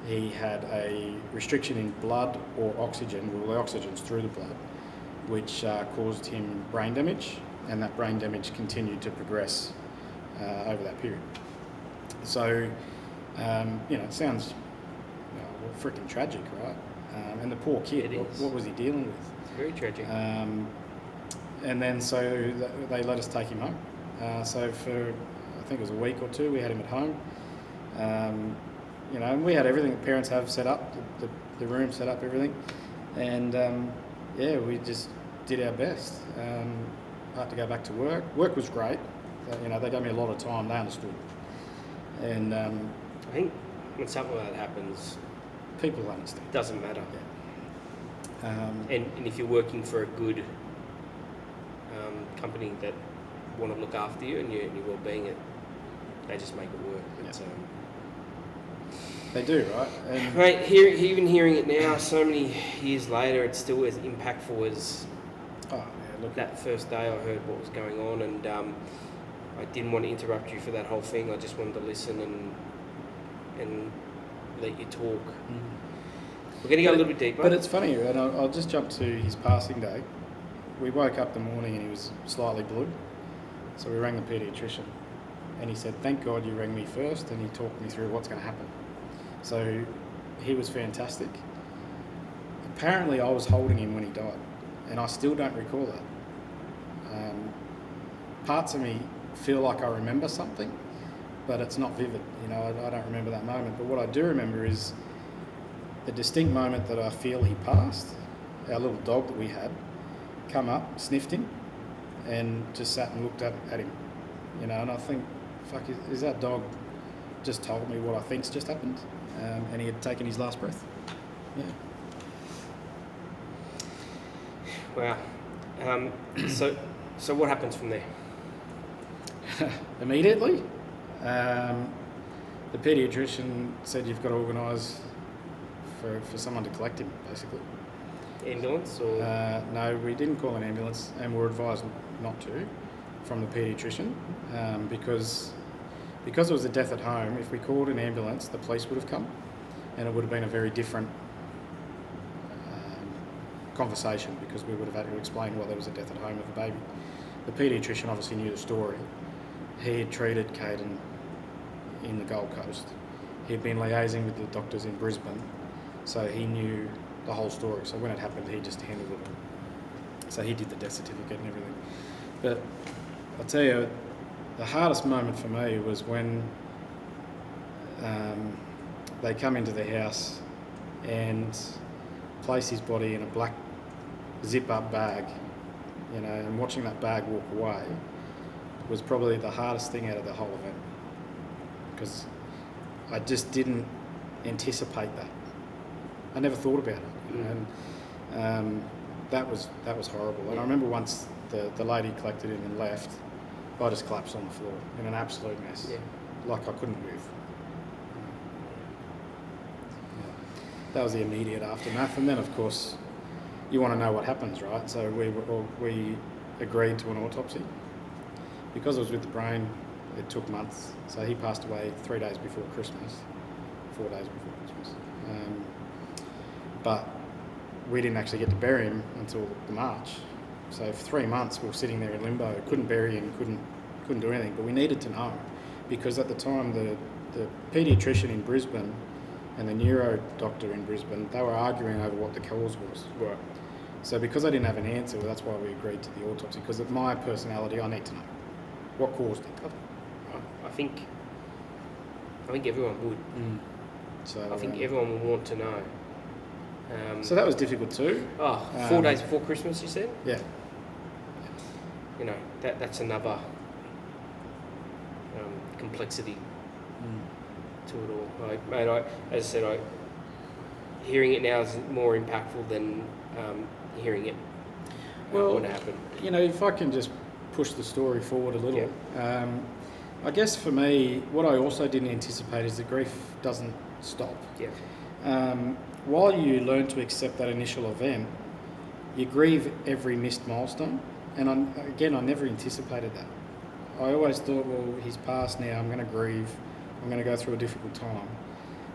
[SPEAKER 3] he had a restriction in blood or oxygen, well, the oxygen's through the blood, which caused him brain damage, and that brain damage continued to progress over that period. So, it sounds freaking tragic, right? And the poor kid, what was he dealing with?
[SPEAKER 2] It's very tragic.
[SPEAKER 3] And then so they let us take him home. So for, I think it was a week or 2, we had him at home. And we had everything that parents have set up, the room set up, everything. And we just did our best. I had to go back to work. Work was great. They gave me a lot of time. They understood. And
[SPEAKER 2] I think when something like that happens,
[SPEAKER 3] people understand.
[SPEAKER 2] It doesn't matter.
[SPEAKER 3] Yeah.
[SPEAKER 2] And if you're working for a good company that want to look after you and your well-being, they just make it work. But,
[SPEAKER 3] they do, right? And
[SPEAKER 2] mate, even hearing it now, so many years later, it's still as impactful as that first day I heard what was going on, and I didn't want to interrupt you for that whole thing. I just wanted to listen and let you talk. We're going to go a little bit deeper.
[SPEAKER 3] But it's funny, and I'll just jump to his passing day. We woke up the morning and he was slightly blue, so we rang the paediatrician, and he said, "Thank God you rang me first," and he talked me through what's going to happen. So he was fantastic. Apparently I was holding him when he died, and I still don't recall that. Parts of me feel like I remember something, but it's not vivid. I don't remember that moment. But what I do remember is the distinct moment that I feel he passed. Our little dog that we had come up, sniffed him, and just sat and looked at him. And I think, fuck, is that dog just told me what I think's just happened? And he had taken his last breath. Yeah.
[SPEAKER 2] Wow. So what happens from there?
[SPEAKER 3] Immediately, the paediatrician said you've got to organise for someone to collect him, basically.
[SPEAKER 2] Ambulance or?
[SPEAKER 3] No, we didn't call an ambulance, and we were advised not to from the paediatrician because it was a death at home. If we called an ambulance, the police would have come, and it would have been a very different conversation because we would have had to explain why there was a death at home of a baby. The paediatrician obviously knew the story. He had treated Caden in the Gold Coast. He'd been liaising with the doctors in Brisbane, so he knew the whole story. So when it happened, he just handled it. So he did the death certificate and everything. But I'll tell you, the hardest moment for me was when they come into the house and place his body in a black zip-up bag, you know, and watching that bag walk away was probably the hardest thing out of the whole event, because I just didn't anticipate that. I never thought about it, you know, and that was horrible. And I remember once the lady collected him and left, I just collapsed on the floor in an absolute mess, like I couldn't move. That was the immediate aftermath, and then of course you want to know what happens, right? So we agreed to an autopsy. Because it was with the brain, it took months. So he passed away 3 days before Christmas, 4 days before Christmas. But we didn't actually get to bury him until March. So for 3 months we were sitting there in limbo, couldn't bury him, couldn't do anything. But we needed to know, because at the time the paediatrician in Brisbane and the neuro doctor in Brisbane, they were arguing over what the cause was.
[SPEAKER 2] Right.
[SPEAKER 3] So because I didn't have an answer, that's why we agreed to the autopsy, because of my personality, I need to know what caused it.
[SPEAKER 2] I think everyone would.
[SPEAKER 3] So
[SPEAKER 2] I think everyone would want to know.
[SPEAKER 3] So that was difficult too.
[SPEAKER 2] 4 days before Christmas, you said?
[SPEAKER 3] Yeah.
[SPEAKER 2] You know, that's another complexity to it all. Like, mate, as I said, hearing it now is more impactful than hearing it when it happened.
[SPEAKER 3] You know, if I can just push the story forward a little, I guess for me, what I also didn't anticipate is the grief doesn't stop.
[SPEAKER 2] Yeah.
[SPEAKER 3] While you learn to accept that initial event, you grieve every missed milestone, and I never anticipated that. I always thought, well, he's passed now, I'm going to grieve, I'm going to go through a difficult time.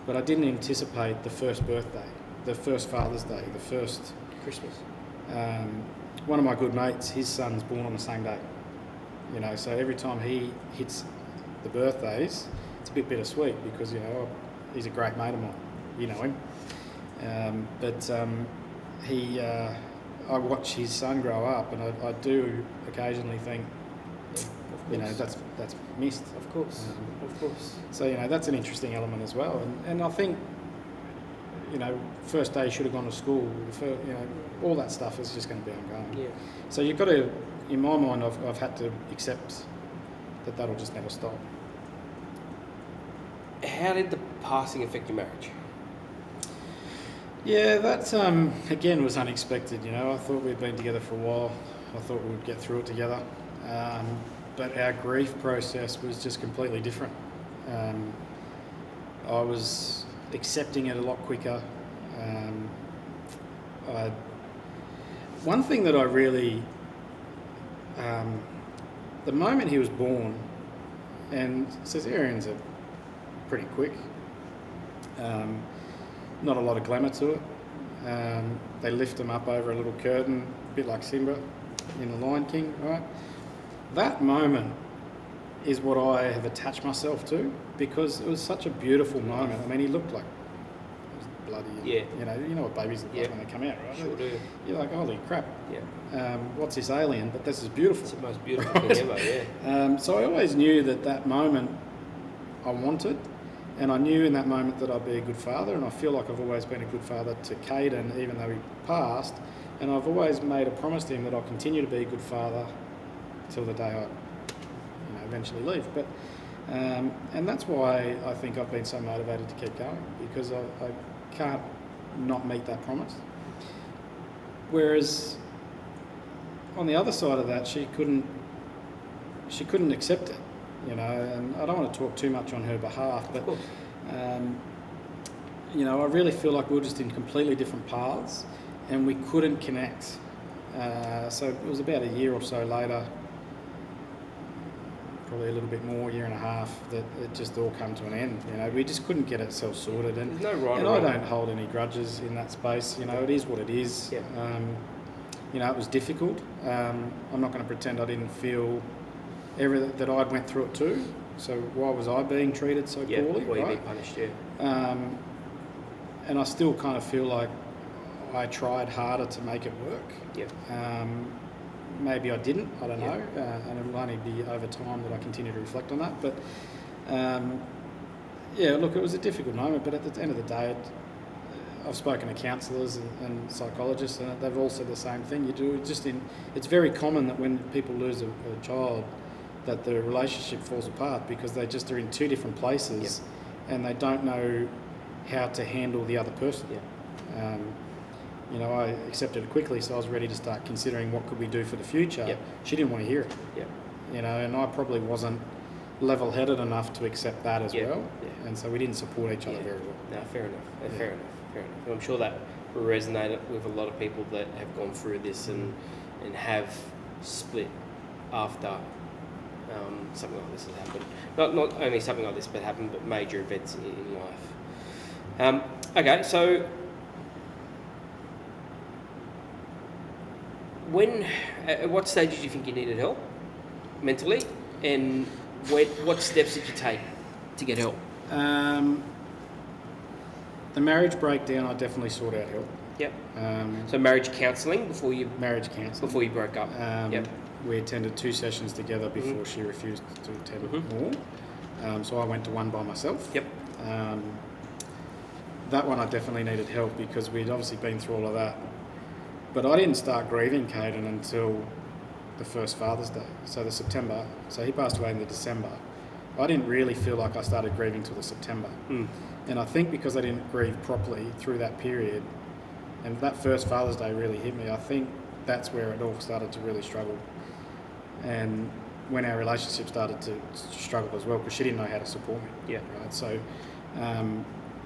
[SPEAKER 3] But I didn't anticipate the first birthday, the first Father's Day, the first
[SPEAKER 2] Christmas.
[SPEAKER 3] One of my good mates, his son's born on the same day. You know, so every time he hits the birthdays, it's a bit bittersweet, because, you know, he's a great mate of mine. You know him. I watch his son grow up, and I do occasionally think, you know, that's missed.
[SPEAKER 2] Of course.
[SPEAKER 3] So, you know, that's an interesting element as well. And I think, you know, first day should have gone to school. You know, all that stuff is just going to be ongoing.
[SPEAKER 2] Yeah.
[SPEAKER 3] So you've got to, in my mind, I've had to accept that that'll just never stop.
[SPEAKER 2] How did the passing affect your marriage?
[SPEAKER 3] Yeah, that again was unexpected. You know, I thought we'd been together for a while. I thought we would get through it together, but our grief process was just completely different. I was accepting it a lot quicker. One thing that I really, the moment he was born, and cesareans are pretty quick. Not a lot of glamour to it. They lift him up over a little curtain, a bit like Simba in The Lion King, right? That moment is what I have attached myself to, because it was such a beautiful moment. I mean, he looked like he was bloody.
[SPEAKER 2] Yeah.
[SPEAKER 3] You know what babies look like when they come out, right?
[SPEAKER 2] Sure do.
[SPEAKER 3] You're like, holy crap.
[SPEAKER 2] Yeah.
[SPEAKER 3] What's this alien? But this is beautiful.
[SPEAKER 2] It's the most beautiful thing ever. Yeah.
[SPEAKER 3] So I always knew that moment I wanted. And I knew in that moment that I'd be a good father, and I feel like I've always been a good father to Caden, even though he passed. And I've always made a promise to him that I'll continue to be a good father till the day I, eventually leave. But and that's why I think I've been so motivated to keep going, because I can't not meet that promise. Whereas on the other side of that, she couldn't accept it. And I don't want to talk too much on her behalf, but I really feel like we were just in completely different paths, and we couldn't connect. So it was about a year or so later, probably a little bit more, year and a half, that it just all came to an end. We just couldn't get ourselves sorted, and
[SPEAKER 2] there's no right
[SPEAKER 3] and
[SPEAKER 2] or
[SPEAKER 3] I
[SPEAKER 2] wrong.
[SPEAKER 3] don't hold any grudges in that space. It is what it is.
[SPEAKER 2] Yeah.
[SPEAKER 3] It was difficult. I'm not going to pretend I didn't feel that I'd went through it too. So why was I being treated so poorly?
[SPEAKER 2] Why you
[SPEAKER 3] right?
[SPEAKER 2] being punished? Yeah.
[SPEAKER 3] And I still kind of feel like I tried harder to make it work.
[SPEAKER 2] Yeah.
[SPEAKER 3] maybe I didn't. I don't know, and it'll only be over time that I continue to reflect on that. But look, it was a difficult moment. But at the end of the day, I've spoken to counsellors and psychologists, and they've all said the same thing. It's very common that when people lose a child, that the relationship falls apart because they just are in two different places, and they don't know how to handle the other person. I accepted it quickly, so I was ready to start considering what could we do for the future. She didn't want to hear it. And I probably wasn't level-headed enough to accept that as well. And so we didn't support each other very well.
[SPEAKER 2] No, fair enough. Fair enough. And I'm sure that will resonate with a lot of people that have gone through this and have split after something like this has happened. Not only something like this but happened, but major events in life. Okay, so at what stage did you think you needed help mentally, and what steps did you take to get help?
[SPEAKER 3] The marriage breakdown, I definitely sought out help.
[SPEAKER 2] So marriage counselling before you broke up.
[SPEAKER 3] We attended 2 sessions together before she refused to attend more. So I went to one by myself. That one I definitely needed help because we'd obviously been through all of that. But I didn't start grieving Caden until the first Father's Day. So September. So he passed away in the December. I didn't really feel like I started grieving till the September. And I think because I didn't grieve properly through that period, and that first Father's Day really hit me, I think that's where it all started to really struggle. And when our relationship started to struggle as well, because she didn't know how to support me. Right.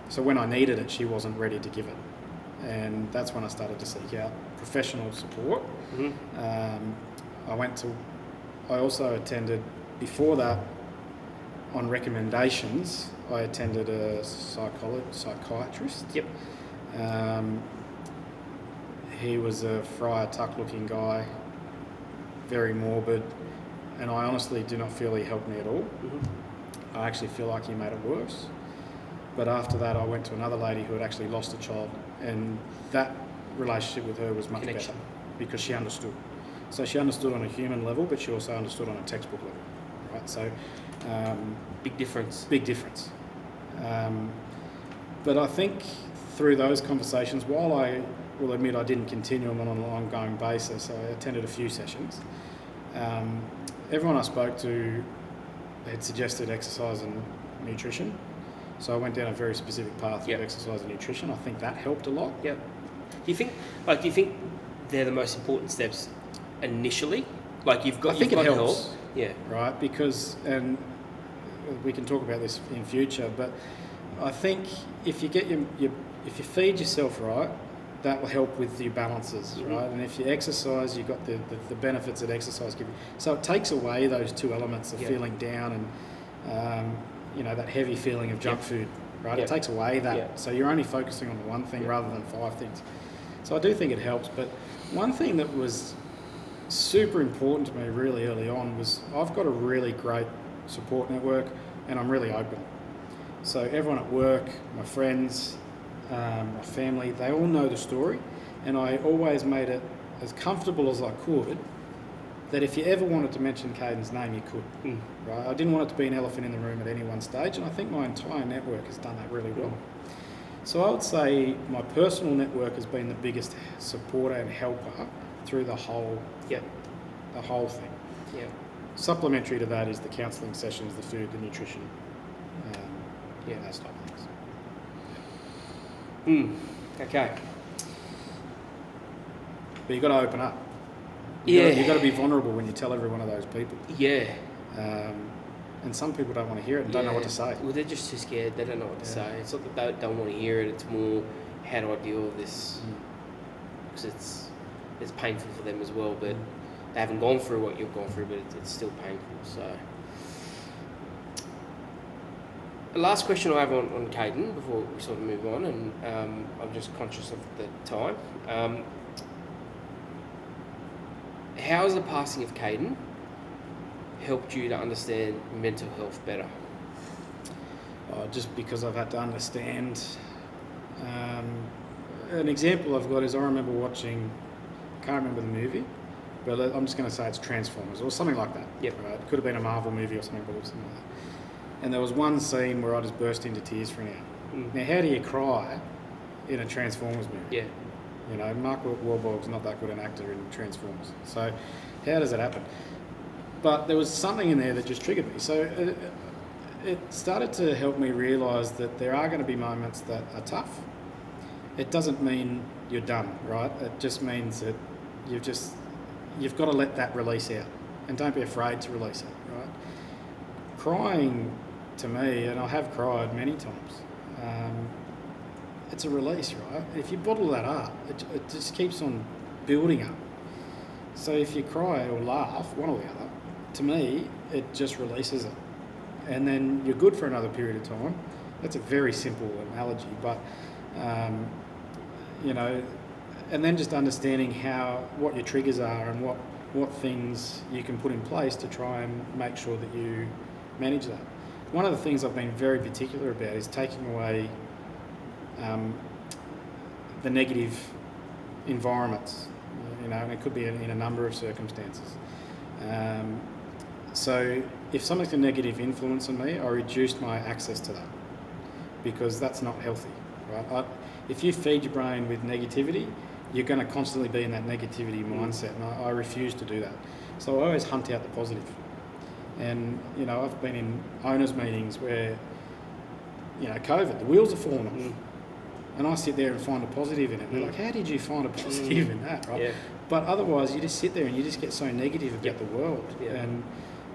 [SPEAKER 3] So when I needed it, she wasn't ready to give it. And that's when I started to seek out professional support. I also attended, before that, on recommendations, I attended a psychiatrist. He was a Friar Tuck looking guy, very morbid, and I honestly do not feel he helped me at all. I actually feel like he made it worse. But after that, I went to another lady who had actually lost a child, and that relationship with her was much better because she understood. So she understood on a human level, but she also understood on a textbook level. Right? So
[SPEAKER 2] big difference.
[SPEAKER 3] But I think through those conversations, while I will admit I didn't continue them on an ongoing basis, I attended a few sessions. Everyone I spoke to had suggested exercise and nutrition. So I went down a very specific path of exercise and nutrition. I think that helped a lot.
[SPEAKER 2] Do you think they're the most important steps initially? I think
[SPEAKER 3] it helps.
[SPEAKER 2] Help.
[SPEAKER 3] Right, because, and we can talk about this in future, but I think if you get if you feed yourself right, that will help with your balances, right? And if you exercise, you've got the benefits that exercise gives you. So it takes away those two elements of feeling down and that heavy feeling of junk food, right? It takes away that. So you're only focusing on the one thing rather than 5 things. So I do think it helps. But one thing that was super important to me really early on was I've got a really great support network and I'm really open. So everyone at work, my friends, my family, they all know the story, and I always made it as comfortable as I could that if you ever wanted to mention Caden's name, you could. Right? I didn't want it to be an elephant in the room at any one stage, and I think my entire network has done that really well. So I would say my personal network has been the biggest supporter and helper through the whole thing. Supplementary to that is the counselling sessions, the food, the nutrition, those type of things.
[SPEAKER 2] Okay.
[SPEAKER 3] But you've got to open up. You've got to be vulnerable when you tell every one of those people. And some people don't want to hear it and don't know what to say.
[SPEAKER 2] Well, they're just too scared. They don't know what to say. It's not that they don't want to hear it. It's more, how do I deal with this? Because it's painful for them as well. But they haven't gone through what you've gone through, but it's still painful. So, the last question I have on Caden before we sort of move on, and I'm just conscious of the time. How has the passing of Caden helped you to understand mental health better?
[SPEAKER 3] Just because I've had to understand. An example I've got is I remember watching, I can't remember the movie, but I'm just going to say it's Transformers or something like that.
[SPEAKER 2] Yep.
[SPEAKER 3] Right? It could have been a Marvel movie or something, but it was something like that. And there was one scene where I just burst into tears for an hour. Now, how do you cry in a Transformers movie?
[SPEAKER 2] Yeah.
[SPEAKER 3] You know, Mark Wahlberg's not that good an actor in Transformers. So how does it happen? But there was something in there that just triggered me. So it started to help me realise that there are going to be moments that are tough. It doesn't mean you're done, right? It just means that you've got to let that release out. And don't be afraid to release it, right? Crying, to me, and I have cried many times, it's a release, right? If you bottle that up, it just keeps on building up. So if you cry or laugh, one or the other, to me, it just releases it. And then you're good for another period of time. That's a very simple analogy, but, you know, and then just understanding what your triggers are and what things you can put in place to try and make sure that you manage that. One of the things I've been very particular about is taking away the negative environments, you know, and it could be in a number of circumstances. So if something's a negative influence on me, I reduced my access to that because that's not healthy, right? If you feed your brain with negativity, you're going to constantly be in that negativity mindset, and I refuse to do that. So I always hunt out the positive. And, you know, I've been in owners' meetings where, you know, COVID, the wheels are falling off. And I sit there and find a positive in it. They're like, how did you find a positive in that, right?
[SPEAKER 2] Yeah.
[SPEAKER 3] But otherwise, you just sit there and you just get so negative about the world.
[SPEAKER 2] Yeah.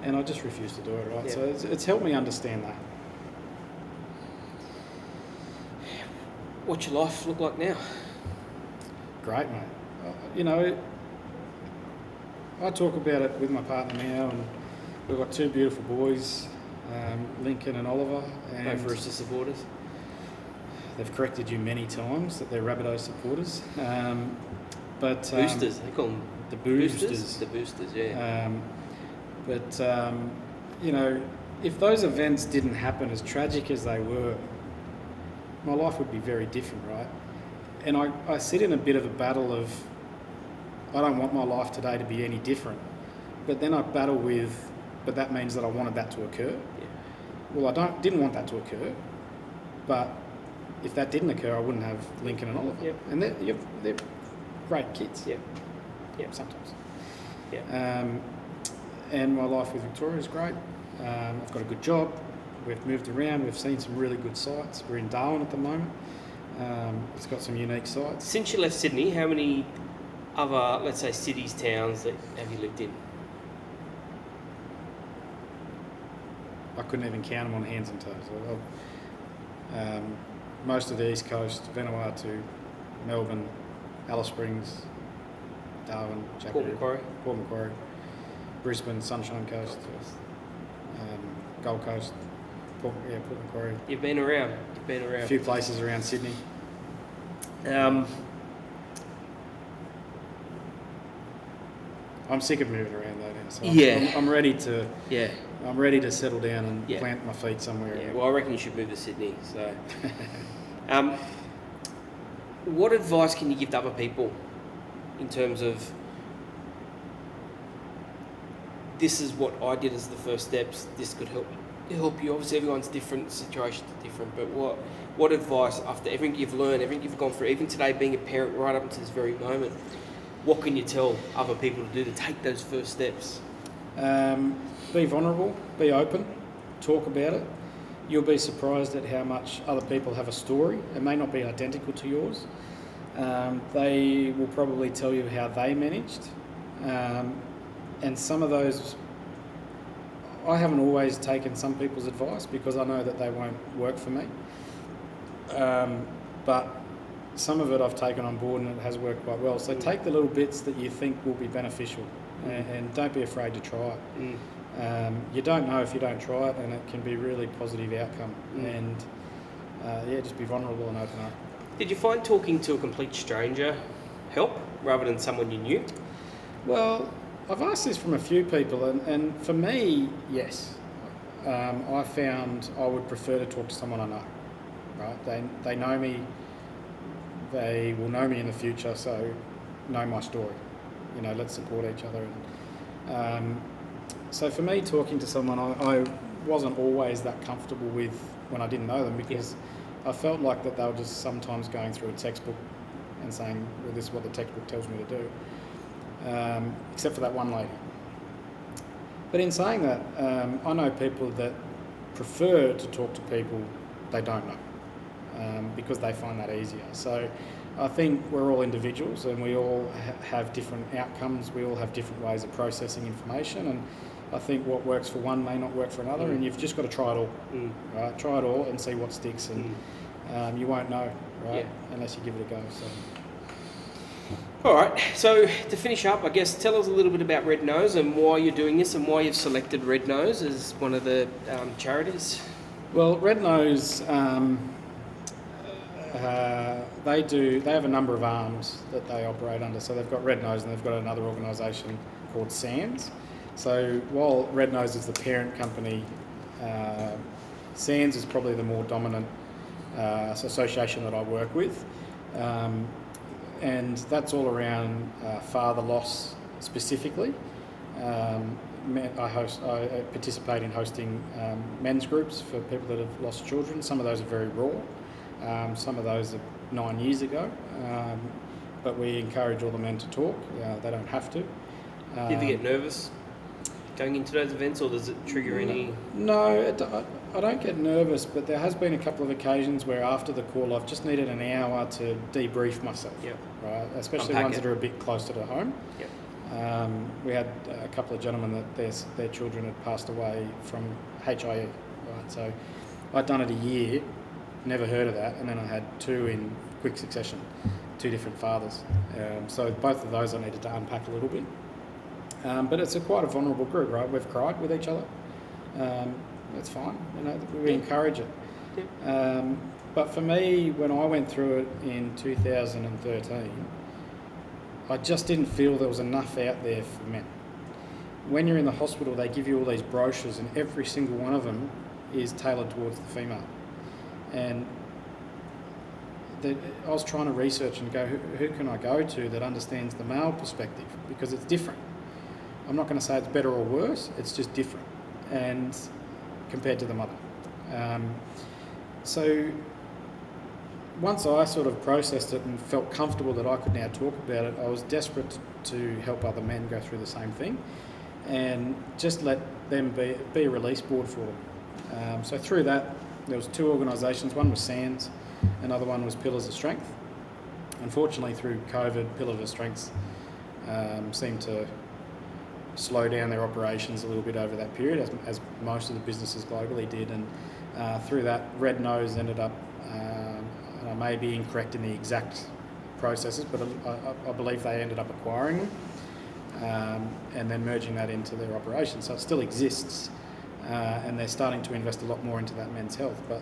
[SPEAKER 3] And I just refuse to do it, right?
[SPEAKER 2] Yeah.
[SPEAKER 3] So it's helped me understand that.
[SPEAKER 2] What's your life look like now?
[SPEAKER 3] Great, mate. You know, I talk about it with my partner now, and we've got two beautiful boys, Lincoln and Oliver. And
[SPEAKER 2] No Roosters supporters?
[SPEAKER 3] they've corrected you many times that they're Rabbitoh supporters. But
[SPEAKER 2] Boosters, they call them
[SPEAKER 3] the boosters.
[SPEAKER 2] The boosters, yeah.
[SPEAKER 3] You know, if those events didn't happen, as tragic as they were, my life would be very different, right? And I sit in a bit of a battle of, I don't want my life today to be any different. But then I battle with, but that means that I wanted that to occur.
[SPEAKER 2] Yeah.
[SPEAKER 3] Well, I didn't want that to occur, but if that didn't occur, I wouldn't have Lincoln and Oliver.
[SPEAKER 2] Yep.
[SPEAKER 3] And they're great kids.
[SPEAKER 2] Yep. Yep.
[SPEAKER 3] Sometimes.
[SPEAKER 2] Yeah.
[SPEAKER 3] And my life with Victoria is great. I've got a good job. We've moved around. We've seen some really good sites. We're in Darwin at the moment. It's got some unique sites.
[SPEAKER 2] Since you left Sydney, how many other, let's say, cities, towns that have you lived in?
[SPEAKER 3] I couldn't even count them on hands and toes. Most of the East Coast, Vanuatu, Melbourne, Alice Springs, Darwin,
[SPEAKER 2] Port
[SPEAKER 3] Macquarie, Brisbane, Sunshine Coast, Gold Coast, Port Macquarie.
[SPEAKER 2] You've been around.
[SPEAKER 3] A few places around Sydney. I'm sick of moving around though now, so I'm ready to.
[SPEAKER 2] Yeah.
[SPEAKER 3] I'm ready to settle down and
[SPEAKER 2] Yeah.
[SPEAKER 3] plant my feet somewhere.
[SPEAKER 2] Yeah. Well, I reckon you should move to Sydney. So, what advice can you give to other people in terms of this is what I did as the first steps? This could help you. Obviously, everyone's different, situations are different. But what advice after everything you've learned, everything you've gone through, even today being a parent right up until this very moment? What can you tell other people to do to take those first steps?
[SPEAKER 3] Be vulnerable, be open, talk about it. You'll be surprised at how much other people have a story. It may not be identical to yours. They will probably tell you how they managed. And some of those, I haven't always taken some people's advice because I know that they won't work for me. But some of it I've taken on board and it has worked quite well. So take the little bits that you think will be beneficial and don't be afraid to try it. You don't know if you don't try it, and it can be really positive outcome. And just be vulnerable and open up.
[SPEAKER 2] Did you find talking to a complete stranger help rather than someone you knew?
[SPEAKER 3] Well, I've asked this from a few people, and for me, yes. I found I would prefer to talk to someone I know. Right? They know me. They will know me in the future, so know my story. let's support each other. And so for me, talking to someone I wasn't always that comfortable with when I didn't know them, because I felt like that they were just sometimes going through a textbook and saying, well, this is what the textbook tells me to do, except for that one lady. But in saying that, I know people that prefer to talk to people they don't know, because they find that easier. So I think we're all individuals, and we all have different outcomes. We all have different ways of processing information, and I think what works for one may not work for another, and you've just got to try it all, right? Try it all and see what sticks, and you won't know, right, unless you give it a go. So.
[SPEAKER 2] All right, so to finish up, I guess tell us a little bit about Red Nose and why you're doing this and why you've selected Red Nose as one of the charities.
[SPEAKER 3] Well, Red Nose, they have a number of arms that they operate under. So they've got Red Nose, and they've got another organisation called SANS. So while Red Nose is the parent company, SANS is probably the more dominant association that I work with. And that's all around father loss specifically. I participate in hosting men's groups for people that have lost children. Some of those are very raw. Some of those are 9 years ago. But we encourage all the men to talk. They don't have to.
[SPEAKER 2] Do you ever get nervous going into those events, or does it trigger any?
[SPEAKER 3] No, I don't get nervous, but there has been a couple of occasions where after the call I've just needed an hour to debrief myself. Right, especially ones that are a bit closer to home. We had a couple of gentlemen that their children had passed away from HIE. Right, so I'd done it a year, never heard of that, and then I had 2 in quick succession, 2 different fathers. So both of those I needed to unpack a little bit. But it's quite a vulnerable group, right? We've cried with each other. It's fine, we encourage it. But for me, when I went through it in 2013, I just didn't feel there was enough out there for men. When you're in the hospital, they give you all these brochures, and every single one of them is tailored towards the female. And I was trying to research and go, who can I go to that understands the male perspective? Because it's different. I'm not going to say it's better or worse, it's just different, and compared to the mother. So once I sort of processed it and felt comfortable that I could now talk about it, I was desperate to help other men go through the same thing and just let them be a release board for them. So through that, there was 2 organisations. One was SANS, another one was Pillars of Strength. Unfortunately, through COVID, Pillars of Strength seemed to slow down their operations a little bit over that period, as most of the businesses globally did. And through that, Red Nose ended up, and I may be incorrect in the exact processes, but I believe they ended up acquiring them and then merging that into their operation. So it still exists, and they're starting to invest a lot more into that men's health. But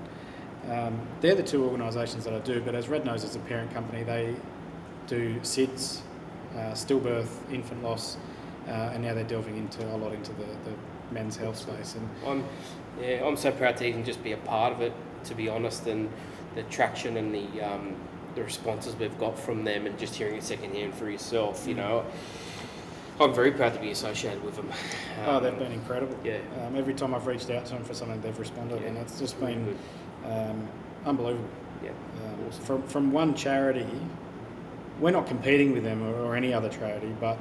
[SPEAKER 3] they're the 2 organisations that I do. But as Red Nose is a parent company, they do SIDS, stillbirth, infant loss, and now they're delving into a lot into the men's health space. And
[SPEAKER 2] I'm so proud to even just be a part of it, to be honest, and the traction and the responses we've got from them, and just hearing it secondhand for yourself, I'm very proud to be associated with them.
[SPEAKER 3] They've been incredible. Every time I've reached out to them for something, they've responded, and it's just been unbelievable. Awesome. From one charity, we're not competing with them or any other charity, but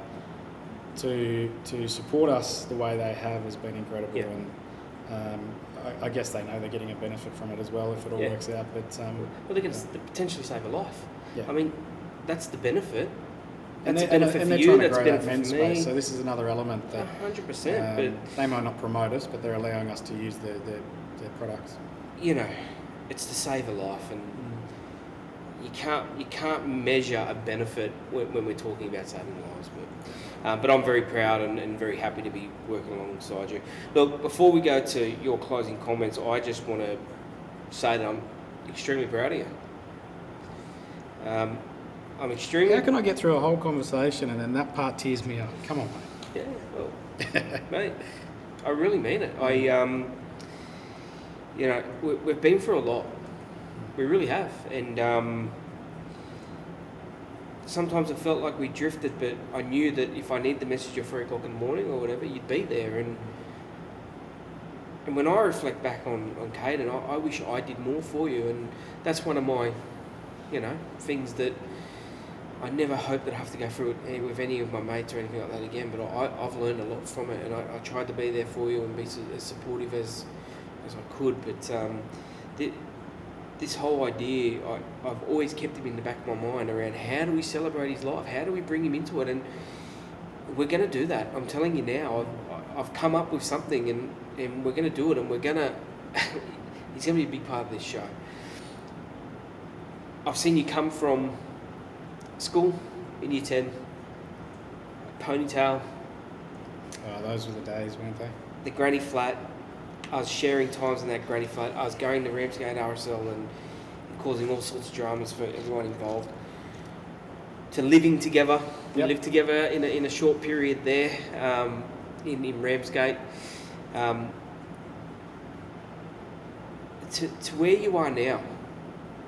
[SPEAKER 3] to support us the way they have has been incredible. And I guess they know they're getting a benefit from it as well if it all works out. But
[SPEAKER 2] well, they can potentially save a life. I mean, that's the benefit.
[SPEAKER 3] That's
[SPEAKER 2] a benefit for you. That's a benefit for me.
[SPEAKER 3] So this is another element that
[SPEAKER 2] 100%. But
[SPEAKER 3] they might not promote us, but they're allowing us to use their products.
[SPEAKER 2] It's to save a life, and you can't measure a benefit when we're talking about saving lives. But I'm very proud and very happy to be working alongside you. Look, before we go to your closing comments, I just want to say that I'm extremely proud of you. I'm extremely...
[SPEAKER 3] How can I get through a whole conversation and then that part tears me up? Come on, mate.
[SPEAKER 2] Yeah, well, mate, I really mean it. We've been through a lot. We really have. And sometimes it felt like we drifted, but I knew that if I need the message at 3 o'clock in the morning or whatever, you'd be there. And when I reflect back on Caden, I wish I did more for you. And that's one of my, things that I never hope that I have to go through it with any of my mates or anything like that again. But I've learned a lot from it, and I tried to be there for you and be as supportive as I could. But this whole idea, I've always kept him in the back of my mind around how do we celebrate his life? How do we bring him into it? And we're going to do that. I'm telling you now, I've come up with something and we're going to do it, and we're going to... he's going to be a big part of this show. I've seen you come from school in year 10, ponytail.
[SPEAKER 3] Oh, those were the days, weren't they?
[SPEAKER 2] The granny flat. I was sharing times in that granny flat. I was going to Ramsgate RSL and causing all sorts of dramas for everyone involved. To living together. We lived together in a short period there in Ramsgate. To where you are now.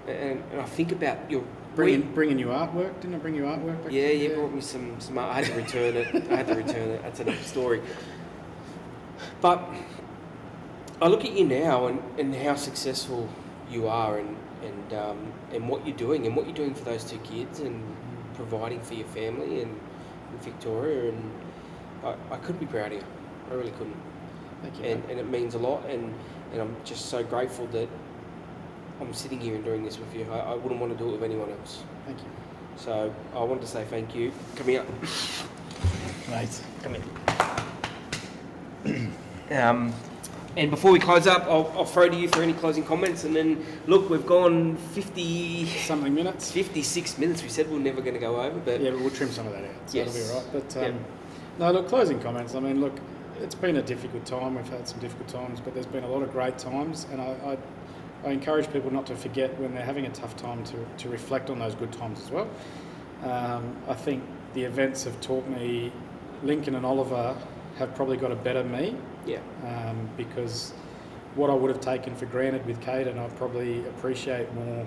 [SPEAKER 2] And I think about your...
[SPEAKER 3] Bringing you artwork? Didn't I bring you artwork back?
[SPEAKER 2] Yeah, you brought me some art. I had to return it. That's another story. But I look at you now and how successful you are and what you're doing for those 2 kids and providing for your family and Victoria, and I couldn't be proud of you. I really couldn't.
[SPEAKER 3] Thank you.
[SPEAKER 2] And it means a lot, and I'm just so grateful that I'm sitting here and doing this with you. I wouldn't want to do it with anyone else.
[SPEAKER 3] Thank you.
[SPEAKER 2] So I wanted to say thank you. Come here.
[SPEAKER 3] Mate.
[SPEAKER 2] Come here. And before we close up, I'll throw to you for any closing comments. And then, look, we've gone
[SPEAKER 3] 50-something minutes.
[SPEAKER 2] 56 minutes. We said we were never going to go over, but...
[SPEAKER 3] Yeah, but we'll trim some of that out, so
[SPEAKER 2] yes.
[SPEAKER 3] It'll be all right. But, no, look, closing comments. I mean, look, it's been a difficult time. We've had some difficult times, but there's been a lot of great times. And I encourage people not to forget when they're having a tough time to reflect on those good times as well. I think the events have taught me Lincoln and Oliver have probably got a better me.
[SPEAKER 2] Yeah.
[SPEAKER 3] Because what I would have taken for granted with Caden, I probably appreciate more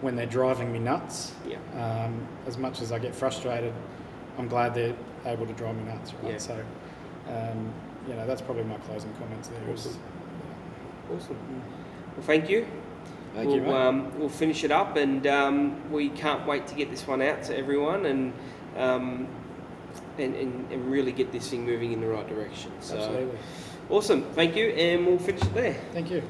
[SPEAKER 3] when they're driving me nuts.
[SPEAKER 2] Yeah.
[SPEAKER 3] As much as I get frustrated, I'm glad they're able to drive me nuts, right?
[SPEAKER 2] Yeah.
[SPEAKER 3] So, that's probably my closing comments there.
[SPEAKER 2] Awesome. Awesome. Well, thank you.
[SPEAKER 3] Thank you, mate.
[SPEAKER 2] We'll finish it up, and we can't wait to get this one out to everyone and really get this thing moving in the right direction. So,
[SPEAKER 3] absolutely.
[SPEAKER 2] Awesome. Thank you, and we'll finish it there.
[SPEAKER 3] Thank you.